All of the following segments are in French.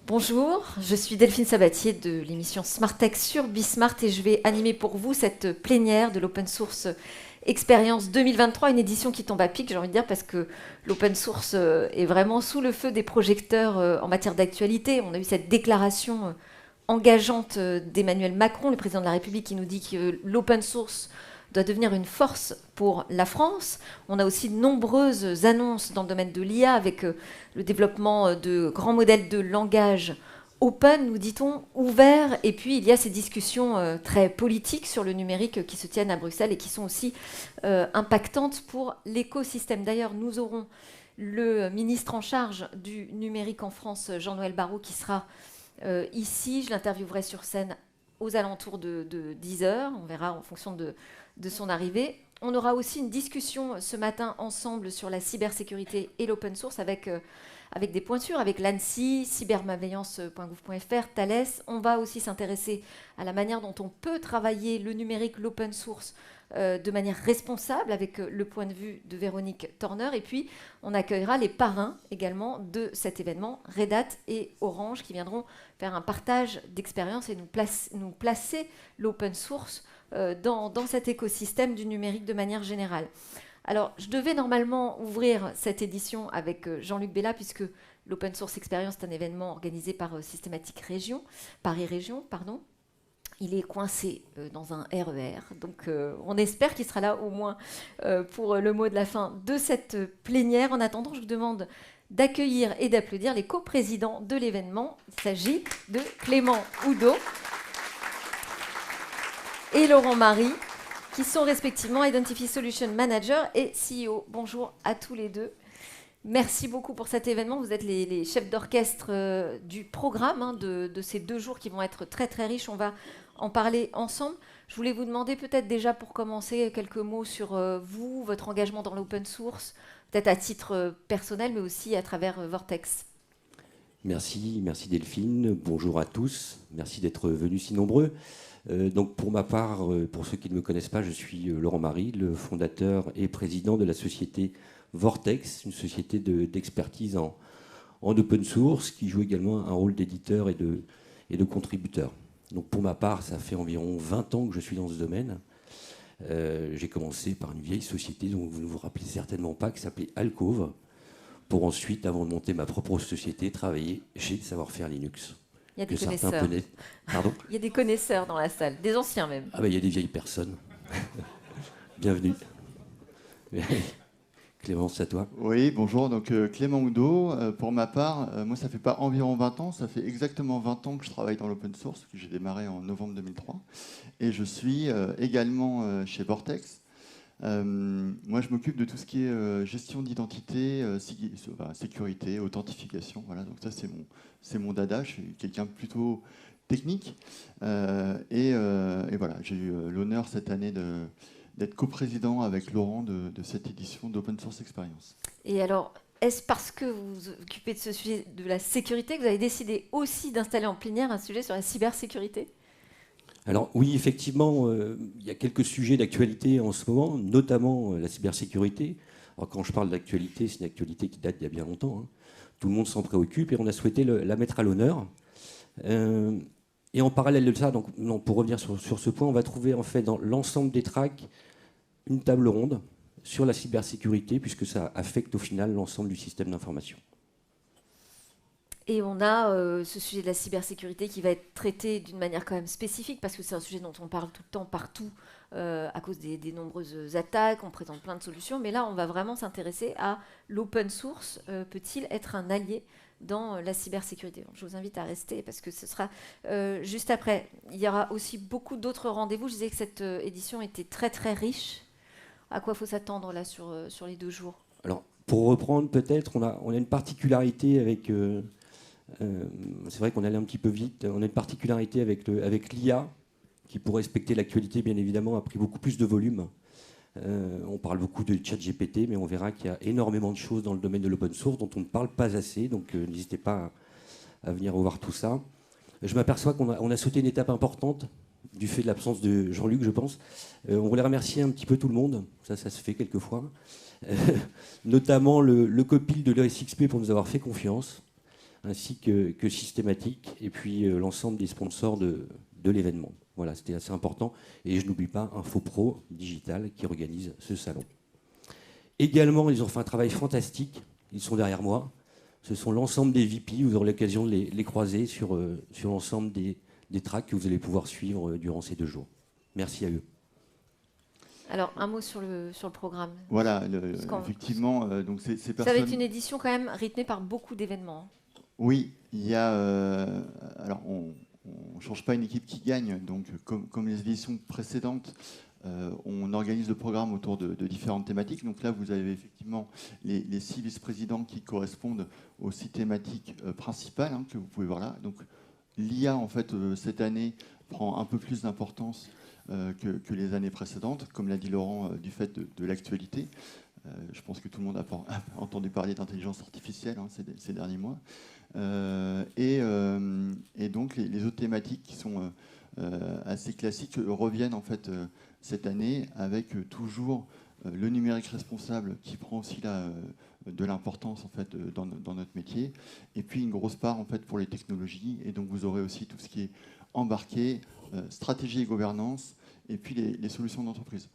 Bonjour, je suis Delphine Sabatier de l'émission Smart Tech sur Bismart et je vais animer pour vous cette plénière de l'Open Source Experience 2023, une édition qui tombe à pic, j'ai envie de dire, parce que l'open source est vraiment sous le feu des projecteurs en matière d'actualité. On a eu cette déclaration engageante d'Emmanuel Macron, le président de la République, qui nous dit que l'open source doit devenir une force pour la France. On a aussi de nombreuses annonces dans le domaine de l'IA avec le développement de grands modèles de langage open, nous dit-on, ouverts. Et puis, il y a ces discussions très politiques sur le numérique qui se tiennent à Bruxelles et qui sont aussi impactantes pour l'écosystème. D'ailleurs, nous aurons le ministre en charge du numérique en France, Jean-Noël Barrot, qui sera ici. Je l'interviewerai sur scène aux alentours de 10h. On verra en fonction de son arrivée. On aura aussi une discussion ce matin ensemble sur la cybersécurité et l'open source avec des pointures, avec l'ANSSI, cybermalveillance.gouv.fr, Thales. On va aussi s'intéresser à la manière dont on peut travailler le numérique, l'open source de manière responsable avec le point de vue de Véronique Torner. Et puis, on accueillera les parrains également de cet événement, Red Hat et Orange, qui viendront faire un partage d'expériences et nous placer l'open source dans cet écosystème du numérique de manière générale. Alors, je devais normalement ouvrir cette édition avec Jean-Luc Bella, puisque l'Open Source Experience est un événement organisé par Systématique Région, Paris Région, pardon. Il est coincé dans un RER, donc on espère qu'il sera là au moins pour le mot de la fin de cette plénière. En attendant, je vous demande d'accueillir et d'applaudir les coprésidents de l'événement. Il s'agit de Clément Oudot et Laurent Marie, qui sont respectivement Identity Solution Manager et CEO. Bonjour à tous les deux. Merci beaucoup pour cet événement. Vous êtes les chefs d'orchestre du programme de ces 2 jours qui vont être très très riches. On va en parler ensemble. Je voulais vous demander peut-être déjà pour commencer quelques mots sur vous, votre engagement dans l'open source, peut-être à titre personnel, mais aussi à travers Vortex. Merci Delphine. Bonjour à tous. Merci d'être venus si nombreux. Donc pour ma part, pour ceux qui ne me connaissent pas, je suis Laurent Marie, le fondateur et président de la société Vortex, une société d'expertise en open source qui joue également un rôle d'éditeur et de contributeur. Donc pour ma part, ça fait environ 20 ans que je suis dans ce domaine. J'ai commencé par une vieille société dont vous ne vous rappelez certainement pas, qui s'appelait Alcove, pour ensuite, avant de monter ma propre société, travailler chez Savoir-Faire Linux. Il y a des connaisseurs. Pardon ? Il y a des connaisseurs dans la salle, des anciens même. Ah ben, il y a des vieilles personnes. Bienvenue. Clémence, à toi. Oui, bonjour. Donc Clément Oudot. Pour ma part, moi, ça fait pas environ 20 ans, ça fait exactement 20 ans que je travaille dans l'open source, que j'ai démarré en novembre 2003. Et je suis également chez Vortex. Moi, je m'occupe de tout ce qui est gestion d'identité, sécurité, authentification. Voilà, donc ça, c'est mon dada. Je suis quelqu'un plutôt technique. Et voilà, j'ai eu l'honneur cette année d'être coprésident avec Laurent de cette édition d'Open Source Experience. Et alors, est-ce parce que vous vous occupez de ce sujet de la sécurité que vous avez décidé aussi d'installer en plénière un sujet sur la cybersécurité ? Alors oui, effectivement, il y a quelques sujets d'actualité en ce moment, notamment la cybersécurité. Alors quand je parle d'actualité, c'est une actualité qui date d'il y a bien longtemps. Hein. Tout le monde s'en préoccupe et on a souhaité la mettre à l'honneur. Et en parallèle de ça, donc, non, pour revenir sur ce point, on va trouver en fait dans l'ensemble des tracks une table ronde sur la cybersécurité, puisque ça affecte au final l'ensemble du système d'information. Et on a ce sujet de la cybersécurité qui va être traité d'une manière quand même spécifique, parce que c'est un sujet dont on parle tout le temps, partout, à cause des nombreuses attaques, on présente plein de solutions, mais là on va vraiment s'intéresser à l'open source. Peut-il être un allié dans la cybersécurité ? Donc, je vous invite à rester, parce que ce sera juste après. Il y aura aussi beaucoup d'autres rendez-vous. Je disais que cette édition était très très riche. À quoi faut s'attendre là sur les 2 jours ? Alors, pour reprendre peut-être, on a une particularité avec... c'est vrai qu'on allait un petit peu vite. On a une particularité avec l'IA, qui, pour respecter l'actualité, bien évidemment, a pris beaucoup plus de volume. On parle beaucoup de ChatGPT, mais on verra qu'il y a énormément de choses dans le domaine de l'open source dont on ne parle pas assez. Donc, n'hésitez pas à venir revoir tout ça. Je m'aperçois qu'on a sauté une étape importante du fait de l'absence de Jean-Luc, je pense. On voulait remercier un petit peu tout le monde. Ça se fait quelquefois. Notamment le copil de l'ESXP pour nous avoir fait confiance. ainsi que systématique, et puis l'ensemble des sponsors de l'événement. Voilà, c'était assez important. Et je n'oublie pas InfoPro Digital qui organise ce salon. Également, ils ont fait un travail fantastique. Ils sont derrière moi. Ce sont l'ensemble des VP. Vous aurez l'occasion de les croiser sur l'ensemble des tracks que vous allez pouvoir suivre durant ces 2 jours. Merci à eux. Alors, un mot sur le programme. Voilà, effectivement, donc ces personnes... Ça va être une édition quand même rythmée par beaucoup d'événements. Oui, il y a... alors, on ne change pas une équipe qui gagne, donc comme les éditions précédentes, on organise le programme autour de différentes thématiques. Donc là, vous avez effectivement les 6 vice-présidents qui correspondent aux 6 thématiques principales que vous pouvez voir là. Donc l'IA, en fait, cette année, prend un peu plus d'importance que les années précédentes, comme l'a dit Laurent, du fait de l'actualité. Je pense que tout le monde a entendu parler d'intelligence artificielle ces derniers mois. Et donc les autres thématiques qui sont assez classiques reviennent en fait cette année avec toujours le numérique responsable qui prend aussi de l'importance en fait dans notre métier, et puis une grosse part en fait pour les technologies, et donc vous aurez aussi tout ce qui est embarqué, stratégie et gouvernance, et puis les solutions d'entreprise.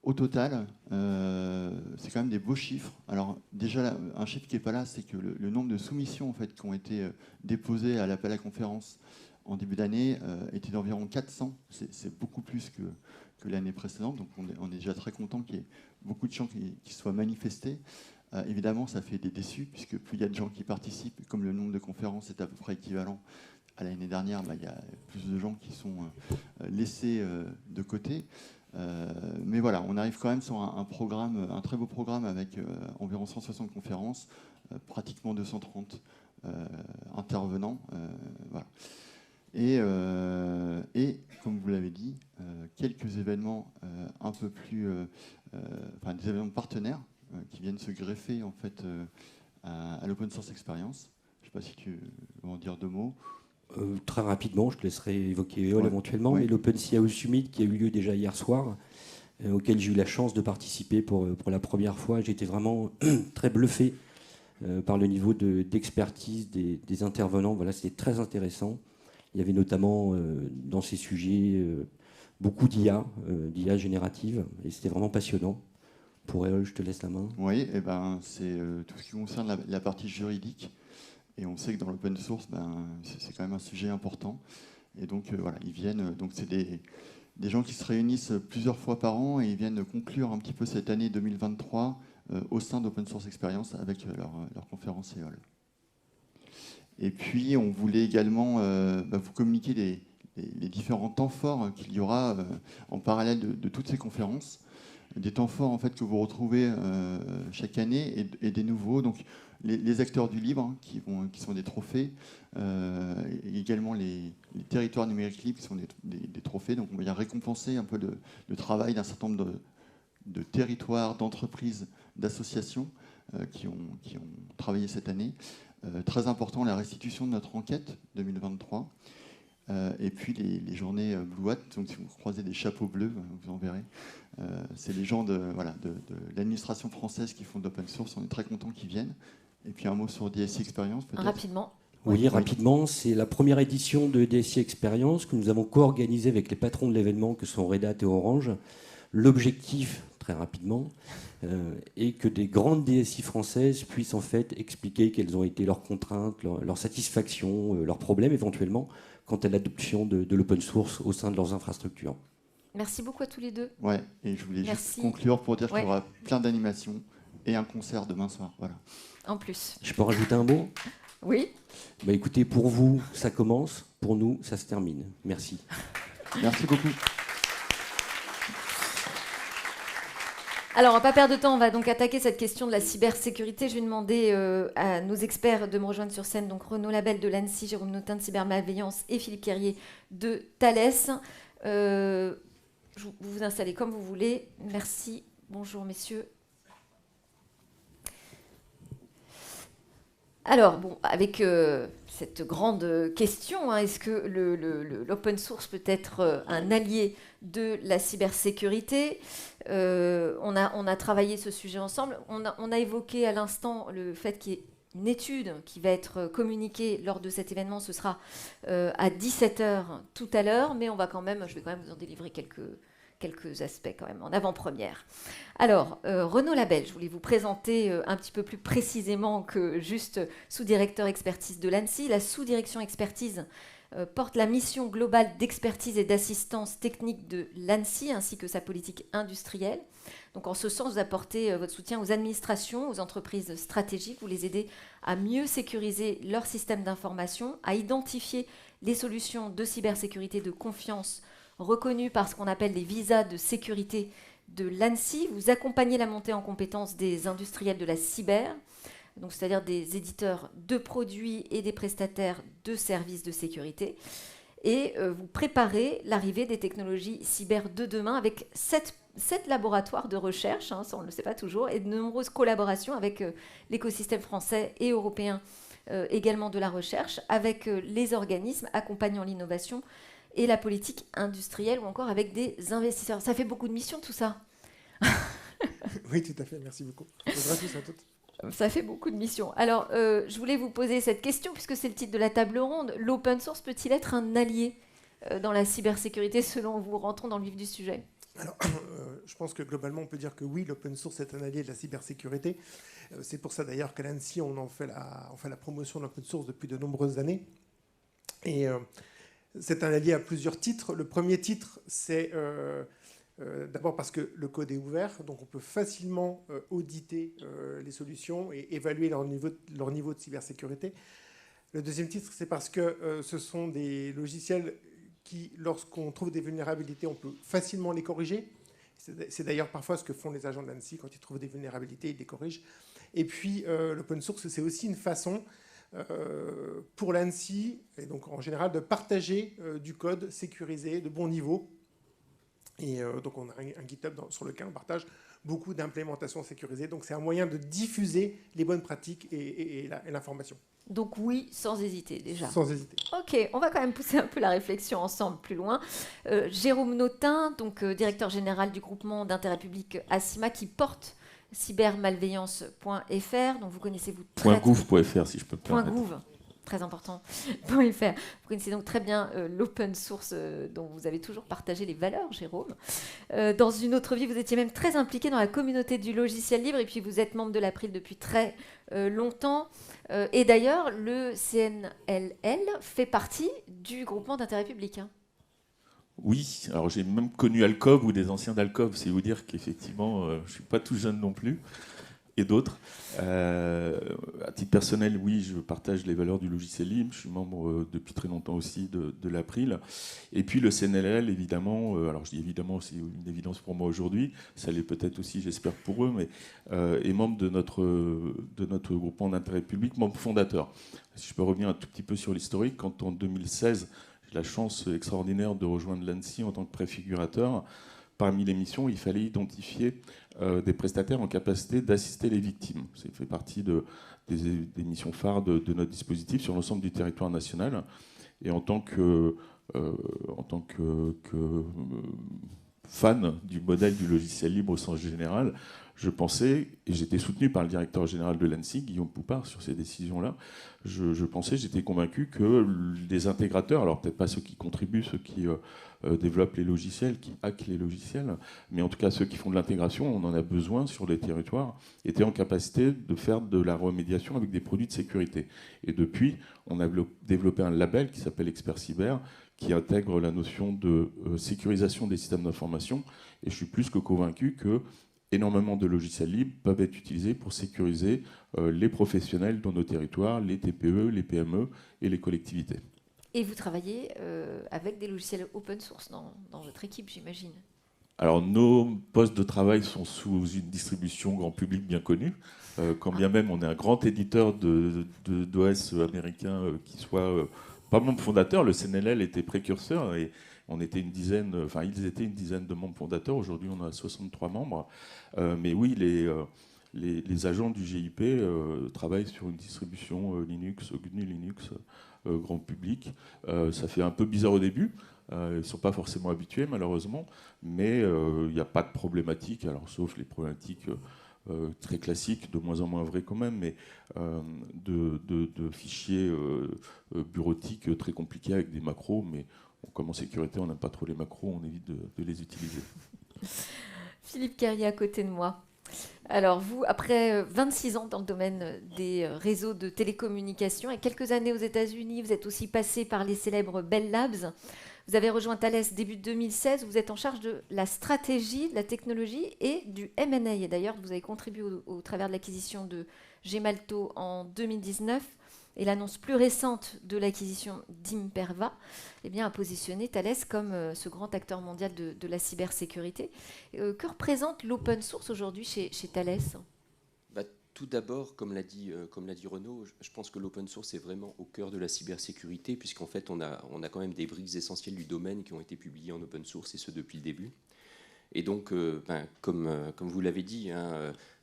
Au total, c'est quand même des beaux chiffres. Alors déjà, un chiffre qui n'est pas là, c'est que le nombre de soumissions en fait, qui ont été déposées à l'appel à conférence en début d'année était d'environ 400. C'est beaucoup plus que l'année précédente. Donc on est déjà très content qu'il y ait beaucoup de gens qui soient manifestés. Évidemment, ça fait des déçus, puisque plus il y a de gens qui participent, comme le nombre de conférences est à peu près équivalent à l'année dernière, il y a plus de gens qui sont laissés de côté. Mais voilà, on arrive quand même sur un très beau programme avec environ 160 conférences, pratiquement 230 intervenants. Voilà. Et comme vous l'avez dit, quelques événements un peu plus, des événements partenaires qui viennent se greffer en fait à l'Open Source Experience. Je ne sais pas si tu veux en dire 2 mots. Très rapidement, je te laisserai évoquer EOL éventuellement, mais l'Open CIO Summit qui a eu lieu déjà hier soir, auquel j'ai eu la chance de participer pour la première fois. J'ai été vraiment très bluffé par le niveau d'expertise des intervenants. Voilà, c'était très intéressant. Il y avait notamment dans ces sujets beaucoup d'IA générative, et c'était vraiment passionnant. Pour EOL, je te laisse la main. Oui, c'est tout ce qui concerne la partie juridique. Et on sait que dans l'open source, c'est quand même un sujet important. Et donc voilà, ils viennent. Donc c'est des gens qui se réunissent plusieurs fois par an, et ils viennent conclure un petit peu cette année 2023 au sein d'Open Source Experience avec leur conférence EOL. Et puis on voulait également vous communiquer les différents temps forts qu'il y aura en parallèle de toutes ces conférences. Des temps forts en fait que vous retrouvez chaque année, et des nouveaux. Donc les acteurs du libre qui sont des trophées, et également les territoires numériques libres qui sont des trophées. Donc on va récompenser un peu le travail d'un certain nombre de territoires, d'entreprises, d'associations qui ont travaillé cette année. Très important, la restitution de notre enquête 2023. Et puis les journées Blue Hat, donc si vous croisez des chapeaux bleus, vous en verrez. C'est les gens de l'administration française qui font de l'open source. On est très contents qu'ils viennent. Et puis un mot sur DSI Experience, peut-être. Rapidement. Oui, rapidement. C'est la première édition de DSI Experience que nous avons co-organisée avec les patrons de l'événement, que sont Red Hat et Orange. L'objectif, très rapidement, est que des grandes DSI françaises puissent en fait expliquer quelles ont été leurs contraintes, leurs satisfactions, leurs problèmes éventuellement, quant à l'adoption de l'open source au sein de leurs infrastructures. Merci beaucoup à tous les deux. Ouais, et je voulais juste conclure pour dire qu'il y aura plein d'animations et un concert demain soir. Voilà. En plus. Je peux rajouter un mot ? Oui. Écoutez, pour vous, ça commence. Pour nous, ça se termine. Merci. Merci beaucoup. Alors, on ne va pas perdre de temps, on va donc attaquer cette question de la cybersécurité. Je vais demander à nos experts de me rejoindre sur scène, donc Renaud Labelle de l'ANSSI, Jérôme Notin de Cybermalveillance et Philippe Quérier de Thales. Vous vous installez comme vous voulez. Merci. Bonjour, messieurs. Alors, avec cette grande question, est-ce que l'open source peut être un allié de la cybersécurité ? On a travaillé ce sujet ensemble. On a évoqué à l'instant le fait qu'il y ait une étude qui va être communiquée lors de cet événement. Ce sera à 17h tout à l'heure, mais je vais quand même vous en délivrer quelques aspects quand même en avant-première. Alors, Renaud Labelle, je voulais vous présenter un petit peu plus précisément que juste sous-directeur expertise de l'ANSSI. La sous-direction expertise porte la mission globale d'expertise et d'assistance technique de l'ANSSI ainsi que sa politique industrielle. Donc en ce sens, vous apportez votre soutien aux administrations, aux entreprises stratégiques, vous les aidez à mieux sécuriser leur système d'information, à identifier les solutions de cybersécurité de confiance reconnues par ce qu'on appelle les visas de sécurité de l'ANSSI. Vous accompagnez la montée en compétences des industriels de la cyber, donc c'est-à-dire des éditeurs de produits et des prestataires de services de sécurité. Et vous préparez l'arrivée des technologies cyber de demain avec 7 laboratoires de recherche, ça on ne le sait pas toujours, et de nombreuses collaborations avec l'écosystème français et européen également de la recherche, avec les organismes accompagnant l'innovation et la politique industrielle, ou encore avec des investisseurs. Ça fait beaucoup de missions tout ça. Oui, tout à fait, merci beaucoup. Bonjour à tous et à toutes. Ça fait beaucoup de missions. Alors, je voulais vous poser cette question, puisque c'est le titre de la table ronde. L'open source peut-il être un allié dans la cybersécurité, selon vous? Rentrons dans le vif du sujet. Alors, je pense que globalement, on peut dire que oui, l'open source est un allié de la cybersécurité. C'est pour ça d'ailleurs qu'à l'ANSSI, on fait la promotion de l'open source depuis de nombreuses années. Et c'est un allié à plusieurs titres. Le premier titre, c'est... d'abord parce que le code est ouvert, donc on peut facilement auditer les solutions et évaluer leur niveau de cybersécurité. Le deuxième titre, c'est parce que ce sont des logiciels qui, lorsqu'on trouve des vulnérabilités, on peut facilement les corriger. C'est d'ailleurs parfois ce que font les agents de l'ANSSI. Quand ils trouvent des vulnérabilités, ils les corrigent. Et puis, l'open source, c'est aussi une façon pour l'ANSSI, et donc en général, de partager du code sécurisé de bon niveau. Et donc on a un GitHub sur lequel on partage beaucoup d'implémentations sécurisées. Donc c'est un moyen de diffuser les bonnes pratiques et l'information. Donc oui, sans hésiter déjà. Sans hésiter. Ok, on va quand même pousser un peu la réflexion ensemble plus loin. Jérôme Notin, donc directeur général du groupement d'intérêt public ACIMA, qui porte cybermalveillance.fr, dont vous connaissez vous très .gouv.fr si je peux me permettre. .gouv. Très important, .fr. Vous connaissez donc très bien l'open source dont vous avez toujours partagé les valeurs, Jérôme. Dans une autre vie, vous étiez même très impliqué dans la communauté du logiciel libre et puis vous êtes membre de l'April depuis très longtemps. Et d'ailleurs, le CNLL fait partie du groupement d'intérêt public. Oui, alors j'ai même connu Alcov ou des anciens d'Alcov, c'est vous dire qu'effectivement, je ne suis pas tout jeune non plus. Et d'autres. À titre personnel, oui, je partage les valeurs du logiciel libre. Je suis membre depuis très longtemps aussi de l'April. Et puis le CNLL, évidemment, alors je dis évidemment, c'est une évidence pour moi aujourd'hui, ça l'est peut-être aussi, j'espère pour eux, mais est membre de notre groupement d'intérêt public, membre fondateur. Si je peux revenir un tout petit peu sur l'historique, quand en 2016, j'ai la chance extraordinaire de rejoindre l'ANSSI en tant que préfigurateur, parmi les missions, il fallait identifier des prestataires en capacité d'assister les victimes. Ça fait partie des missions phares de notre dispositif sur l'ensemble du territoire national. Et en tant que fan du modèle du logiciel libre au sens général, je pensais, et j'étais soutenu par le directeur général de l'ANSSI, Guillaume Poupard, sur ces décisions-là, j'étais convaincu que les intégrateurs, alors peut-être pas ceux qui contribuent, ceux qui développent les logiciels, qui hackent les logiciels, mais en tout cas ceux qui font de l'intégration, on en a besoin sur les territoires, étaient en capacité de faire de la remédiation avec des produits de sécurité. Et depuis, on a développé un label qui s'appelle Expert Cyber, qui intègre la notion de sécurisation des systèmes d'information. Et je suis plus que convaincu que énormément de logiciels libres peuvent être utilisés pour sécuriser les professionnels dans nos territoires, les TPE, les PME et les collectivités. Et vous travaillez avec des logiciels open source dans votre équipe, j'imagine. Alors, nos postes de travail sont sous une distribution grand public bien connue, quand bien même on est un grand éditeur d'OS américain qui soit pas membre fondateur. Le CNLL était précurseur et on était ils étaient une dizaine de membres fondateurs. Aujourd'hui, on a 63 membres. Mais oui, les agents du GIP travaillent sur une distribution Linux, GNU Linux, grand public. Ça fait un peu bizarre au début. Ils ne sont pas forcément habitués, malheureusement. Mais il n'y a pas de problématique, alors, sauf les problématiques très classiques, de moins en moins vrais quand même, mais de fichiers bureautiques très compliqués avec des macros, mais comme en sécurité, on n'aime pas trop les macros, on évite de les utiliser. Philippe Carrier à côté de moi. Alors vous, après 26 ans dans le domaine des réseaux de télécommunications et quelques années aux États-Unis, vous êtes aussi passé par les célèbres Bell Labs. Vous avez rejoint Thales début 2016. Vous êtes en charge de la stratégie, de la technologie et du M&A. Et d'ailleurs, vous avez contribué au travers de l'acquisition de Gemalto en 2019 et l'annonce plus récente de l'acquisition d'Imperva a positionné Thales comme ce grand acteur mondial de la cybersécurité. Que représente l'open source aujourd'hui chez Thales ? Tout d'abord, comme l'a dit Renaud, je pense que l'open source est vraiment au cœur de la cybersécurité, puisqu'en fait, on a quand même des briques essentielles du domaine qui ont été publiées en open source, et ce depuis le début. Et donc, comme vous l'avez dit,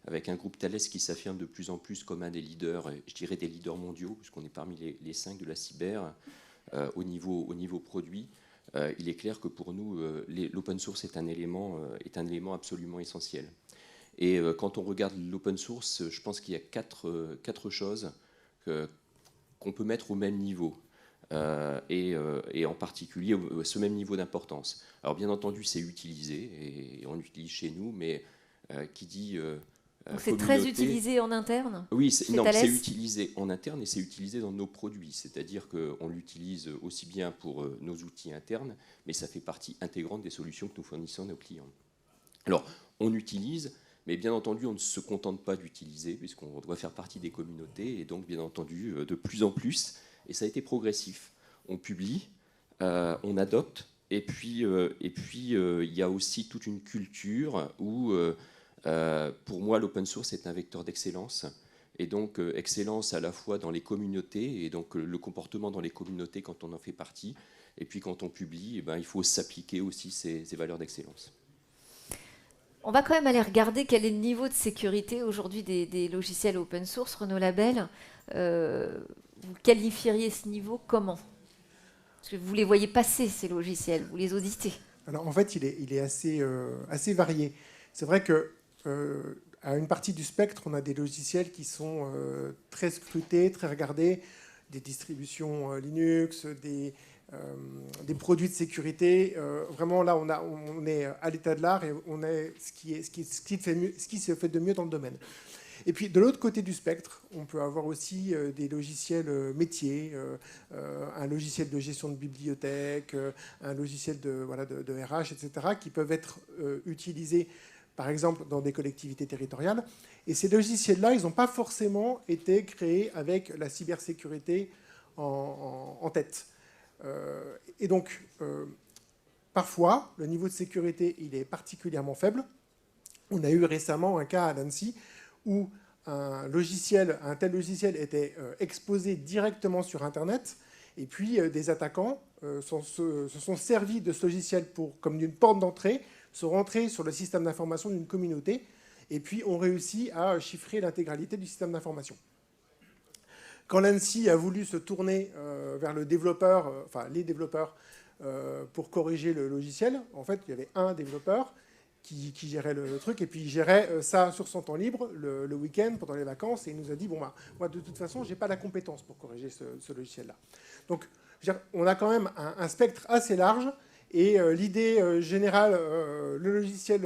avec un groupe Thales qui s'affirme de plus en plus comme un des leaders, je dirais des leaders mondiaux, puisqu'on est parmi les 5 de la cyber au niveau produit, il est clair que pour nous, l'open source est un élément absolument essentiel. Et quand on regarde l'open source, je pense qu'il y a quatre choses qu'on peut mettre au même niveau. Et en particulier ce même niveau d'importance. Alors bien entendu, c'est utilisé, et on l'utilise chez nous, mais qui dit... Donc c'est très utilisé en interne ? Oui, c'est utilisé en interne et c'est utilisé dans nos produits. C'est-à-dire qu'on l'utilise aussi bien pour nos outils internes, mais ça fait partie intégrante des solutions que nous fournissons à nos clients. Alors, on utilise... Mais bien entendu, on ne se contente pas d'utiliser, puisqu'on doit faire partie des communautés, et donc bien entendu, de plus en plus, et ça a été progressif. On publie, on adopte, et puis il y a aussi toute une culture où, pour moi, l'open source est un vecteur d'excellence, et donc excellence à la fois dans les communautés, et donc le comportement dans les communautés quand on en fait partie, et puis quand on publie, il faut s'appliquer aussi ces valeurs d'excellence. On va quand même aller regarder quel est le niveau de sécurité aujourd'hui des logiciels open source. Renaud Labelle, vous qualifieriez ce niveau comment ? Parce que vous les voyez passer, ces logiciels, vous les auditez. Alors en fait, il est assez varié. C'est vrai qu'à une partie du spectre, on a des logiciels qui sont très scrutés, très regardés, des distributions Linux, des produits de sécurité. Vraiment, là, on est à l'état de l'art et on est ce qui se fait de mieux dans le domaine. Et puis, de l'autre côté du spectre, on peut avoir aussi des logiciels métiers, un logiciel de gestion de bibliothèque, un logiciel de RH, etc., qui peuvent être utilisés, par exemple, dans des collectivités territoriales. Et ces logiciels-là, ils n'ont pas forcément été créés avec la cybersécurité en tête. Et donc, parfois, le niveau de sécurité il est particulièrement faible. On a eu récemment un cas à Nancy où un tel logiciel était exposé directement sur Internet, et puis des attaquants se sont servis de ce logiciel comme d'une porte d'entrée, sont rentrés sur le système d'information d'une communauté, et puis ont réussi à chiffrer l'intégralité du système d'information. Quand l'ANSSI a voulu se tourner vers les développeurs pour corriger le logiciel, en fait, il y avait un développeur qui gérait le truc, et puis il gérait ça sur son temps libre, le week-end, pendant les vacances, et il nous a dit, moi, de toute façon, je n'ai pas la compétence pour corriger ce logiciel-là. Donc, on a quand même un spectre assez large, et l'idée générale, le logiciel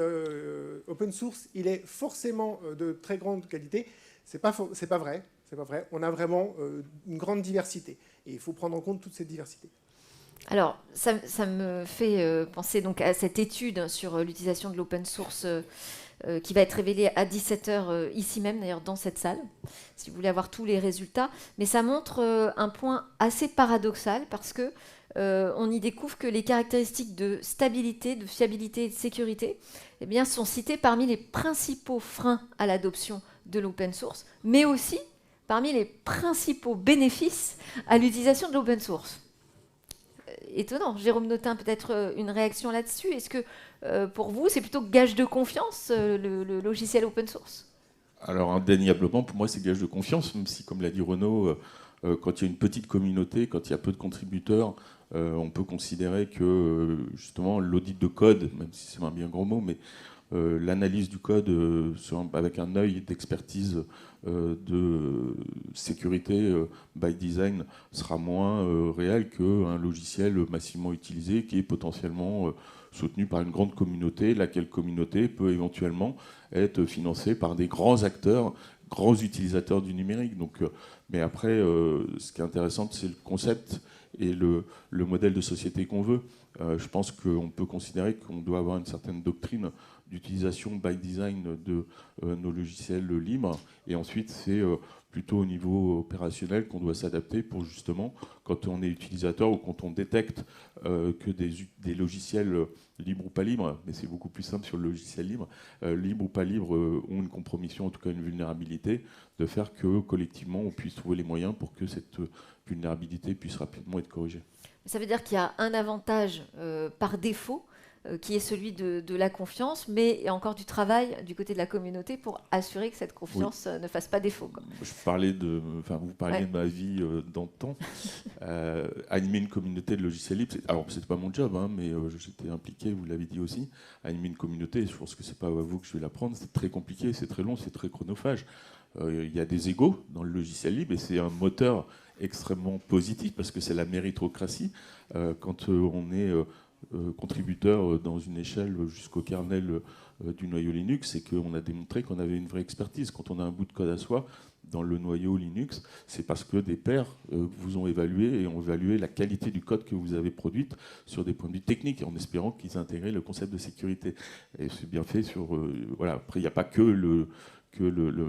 open source, il est forcément de très grande qualité. C'est pas vrai. C'est pas vrai. On a vraiment une grande diversité. Et il faut prendre en compte toute cette diversité. Alors, ça me fait penser donc à cette étude sur l'utilisation de l'open source qui va être révélée à 17h ici même, d'ailleurs dans cette salle, si vous voulez avoir tous les résultats. Mais ça montre un point assez paradoxal parce que on y découvre que les caractéristiques de stabilité, de fiabilité et de sécurité sont citées parmi les principaux freins à l'adoption de l'open source, mais aussi parmi les principaux bénéfices à l'utilisation de l'open source. Étonnant. Jérôme Notin, peut-être une réaction là-dessus. Est-ce que pour vous, c'est plutôt gage de confiance, le logiciel open source ? Alors indéniablement, pour moi, c'est gage de confiance, même si, comme l'a dit Renaud, quand il y a une petite communauté, quand il y a peu de contributeurs, on peut considérer que justement l'audit de code, même si c'est un bien gros mot, mais l'analyse du code avec un œil d'expertise de sécurité by design sera moins réel qu'un logiciel massivement utilisé qui est potentiellement soutenu par une grande communauté, laquelle communauté peut éventuellement être financée par des grands acteurs, grands utilisateurs du numérique. Donc, mais après, ce qui est intéressant, c'est le concept et le modèle de société qu'on veut. Je pense qu'on peut considérer qu'on doit avoir une certaine doctrine d'utilisation by design de nos logiciels libres. Et ensuite, c'est plutôt au niveau opérationnel qu'on doit s'adapter pour justement, quand on est utilisateur ou quand on détecte que des logiciels libres ou pas libres, mais c'est beaucoup plus simple sur le logiciel libre, libre ou pas libre, ont une compromission, en tout cas une vulnérabilité, de faire que collectivement on puisse trouver les moyens pour que cette vulnérabilité puisse rapidement être corrigée. Ça veut dire qu'il y a un avantage par défaut qui est celui de la confiance, mais il y a encore du travail du côté de la communauté pour assurer que cette confiance ne fasse pas défaut, quoi. Vous parliez de ma vie d'antan. Animer une communauté de logiciels libres, alors c'était pas mon job, mais j'étais impliqué, vous l'avez dit aussi. Animer une communauté, je pense que c'est pas à vous que je vais l'apprendre, c'est très compliqué, c'est très long, c'est très chronophage. Il y a des égos dans le logiciel libre et c'est un moteur extrêmement positif parce que c'est la méritocratie. Quand on est contributeur dans une échelle jusqu'au kernel du noyau Linux, c'est qu'on a démontré qu'on avait une vraie expertise. Quand on a un bout de code à soi dans le noyau Linux, c'est parce que des pairs vous ont évalué et ont évalué la qualité du code que vous avez produite sur des points de vue techniques, en espérant qu'ils intégraient le concept de sécurité. Et c'est bien fait sur... voilà. Après, il n'y a pas que le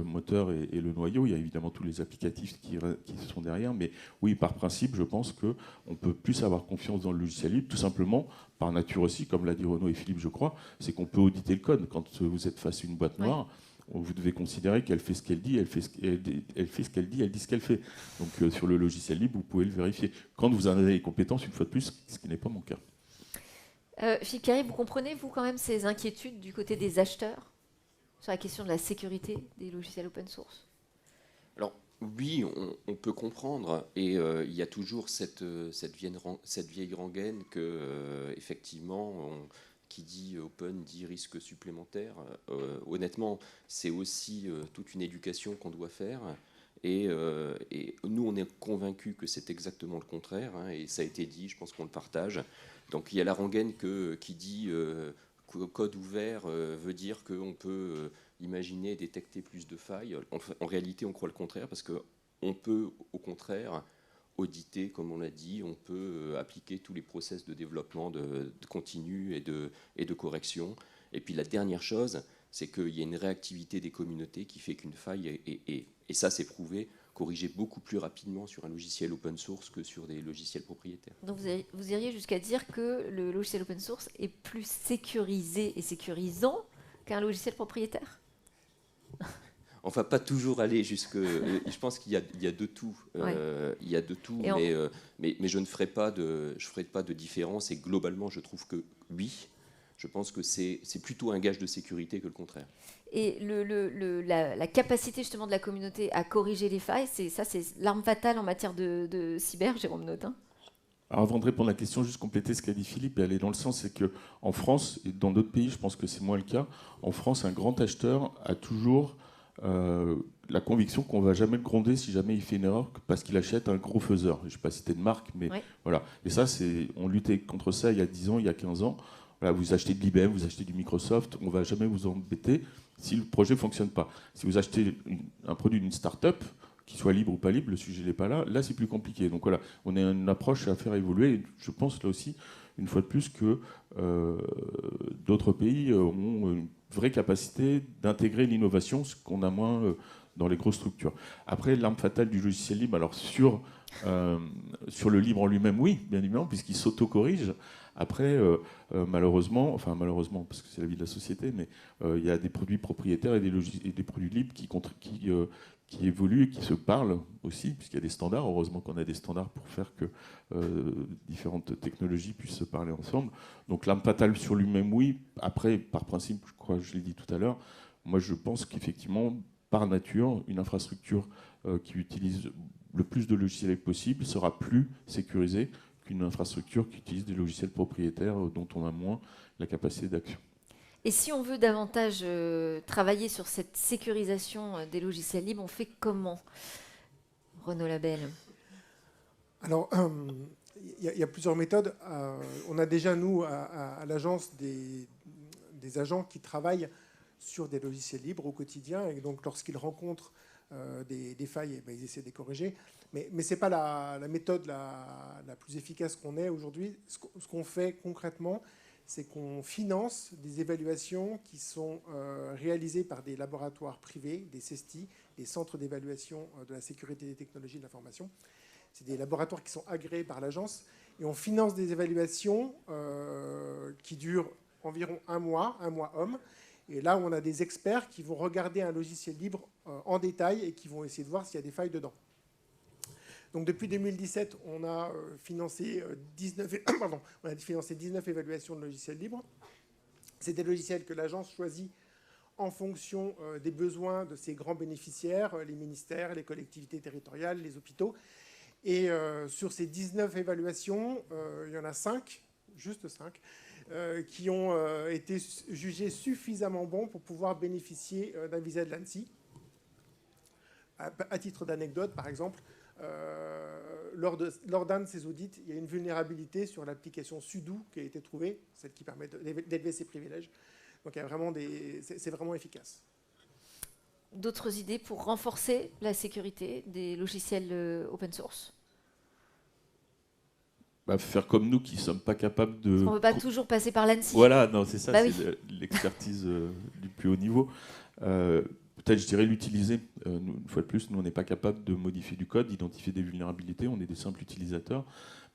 moteur et le noyau, il y a évidemment tous les applicatifs qui sont derrière, mais oui, par principe, je pense qu'on peut plus avoir confiance dans le logiciel libre, tout simplement, par nature aussi, comme l'a dit Renaud et Philippe, je crois, c'est qu'on peut auditer le code. Quand vous êtes face à une boîte noire, vous devez considérer qu'elle fait ce qu'elle dit, elle fait ce qu'elle dit, elle dit ce qu'elle fait. Donc sur le logiciel libre, vous pouvez le vérifier. Quand vous en avez les compétences, une fois de plus, ce qui n'est pas mon cas. Philippe Carry, vous comprenez, vous, quand même, ces inquiétudes du côté des acheteurs sur la question de la sécurité des logiciels open source? Alors oui, on peut comprendre, et il y a toujours cette vieille rengaine que effectivement, qui dit open dit risque supplémentaire. Honnêtement, c'est aussi toute une éducation qu'on doit faire. Et nous, on est convaincus que c'est exactement le contraire, et ça a été dit, je pense qu'on le partage. Donc il y a la rengaine qui dit code ouvert veut dire qu'on peut imaginer détecter plus de failles. En réalité, on croit le contraire, parce qu'on peut, au contraire, auditer, comme on l'a dit, on peut appliquer tous les process de développement de continu et de correction. Et puis la dernière chose, c'est qu'il y a une réactivité des communautés qui fait qu'une faille, et ça c'est prouvé, corriger beaucoup plus rapidement sur un logiciel open source que sur des logiciels propriétaires. Donc vous iriez jusqu'à dire que le logiciel open source est plus sécurisé et sécurisant qu'un logiciel propriétaire? Enfin, pas toujours aller jusque... je pense qu'il y a de tout. Il y a de tout, mais je ne ferai pas de différence. Et globalement, je trouve que oui, je pense que c'est plutôt un gage de sécurité que le contraire. Et la capacité justement de la communauté à corriger les failles, c'est l'arme fatale en matière de cyber, Jérôme Notin. Alors avant de répondre à la question, juste compléter ce qu'a dit Philippe et aller dans le sens, c'est qu'en France, et dans d'autres pays, je pense que c'est moins le cas, en France, un grand acheteur a toujours la conviction qu'on ne va jamais le gronder si jamais il fait une erreur parce qu'il achète un gros faiseur. Je ne vais pas citer de marque, mais voilà. Et ça, on luttait contre ça il y a 10 ans, il y a 15 ans. Voilà, vous achetez de l'IBM, vous achetez du Microsoft, on ne va jamais vous embêter si le projet ne fonctionne pas. Si vous achetez un produit d'une start-up, qu'il soit libre ou pas libre, le sujet n'est pas là. Là, c'est plus compliqué. Donc voilà, on a une approche à faire évoluer. Et je pense là aussi, une fois de plus, que d'autres pays ont une vraie capacité d'intégrer l'innovation, ce qu'on a moins dans les grosses structures. Après, l'arme fatale du logiciel libre, alors sur le libre en lui-même, oui, bien évidemment, puisqu'il s'auto-corrige. Après, malheureusement, parce que c'est la vie de la société, mais il y a des produits propriétaires et des produits libres qui évoluent et qui se parlent aussi, puisqu'il y a des standards. Heureusement qu'on a des standards pour faire que différentes technologies puissent se parler ensemble. Donc l'arme fatale sur lui-même, oui. Après, par principe, je crois que je l'ai dit tout à l'heure, moi je pense qu'effectivement, par nature, une infrastructure qui utilise le plus de logiciels possible sera plus sécurisée qu'une infrastructure qui utilise des logiciels propriétaires dont on a moins la capacité d'action. Et si on veut davantage travailler sur cette sécurisation des logiciels libres, on fait comment, Renaud Labelle? Alors, il y a plusieurs méthodes. On a déjà, nous, à l'agence, des agents qui travaillent sur des logiciels libres au quotidien. Et donc, lorsqu'ils rencontrent des failles, eh ben, ils essaient de les corriger. Mais ce n'est pas la méthode la plus efficace qu'on ait aujourd'hui. Ce qu'on fait concrètement, c'est qu'on finance des évaluations qui sont réalisées par des laboratoires privés, des CESTI, des centres d'évaluation de la sécurité des technologies de l'information. C'est des laboratoires qui sont agréés par l'agence. Et on finance des évaluations qui durent environ un mois homme. Et là, on a des experts qui vont regarder un logiciel libre en détail et qui vont essayer de voir s'il y a des failles dedans. Donc depuis 2017, on a financé 19 évaluations de logiciels libres. C'est des logiciels que l'agence choisit en fonction des besoins de ses grands bénéficiaires, les ministères, les collectivités territoriales, les hôpitaux. Et sur ces 19 évaluations, il y en a 5, juste 5, qui ont été jugés suffisamment bons pour pouvoir bénéficier d'un visa de l'ANSSI. À titre d'anecdote, par exemple, lors d'un de ces audits, il y a une vulnérabilité sur l'application Sudo qui a été trouvée, celle qui permet d'élever ses privilèges. Donc il y a vraiment c'est vraiment efficace. D'autres idées pour renforcer la sécurité des logiciels open source? Faire comme nous qui ne sommes pas capables de... On ne peut pas toujours passer par l'ANSSI. Voilà, non, c'est ça, Bah c'est oui. l'expertise du plus haut niveau. Peut-être, je dirais, l'utiliser. Une fois de plus, nous, on n'est pas capable de modifier du code, d'identifier des vulnérabilités, on est des simples utilisateurs.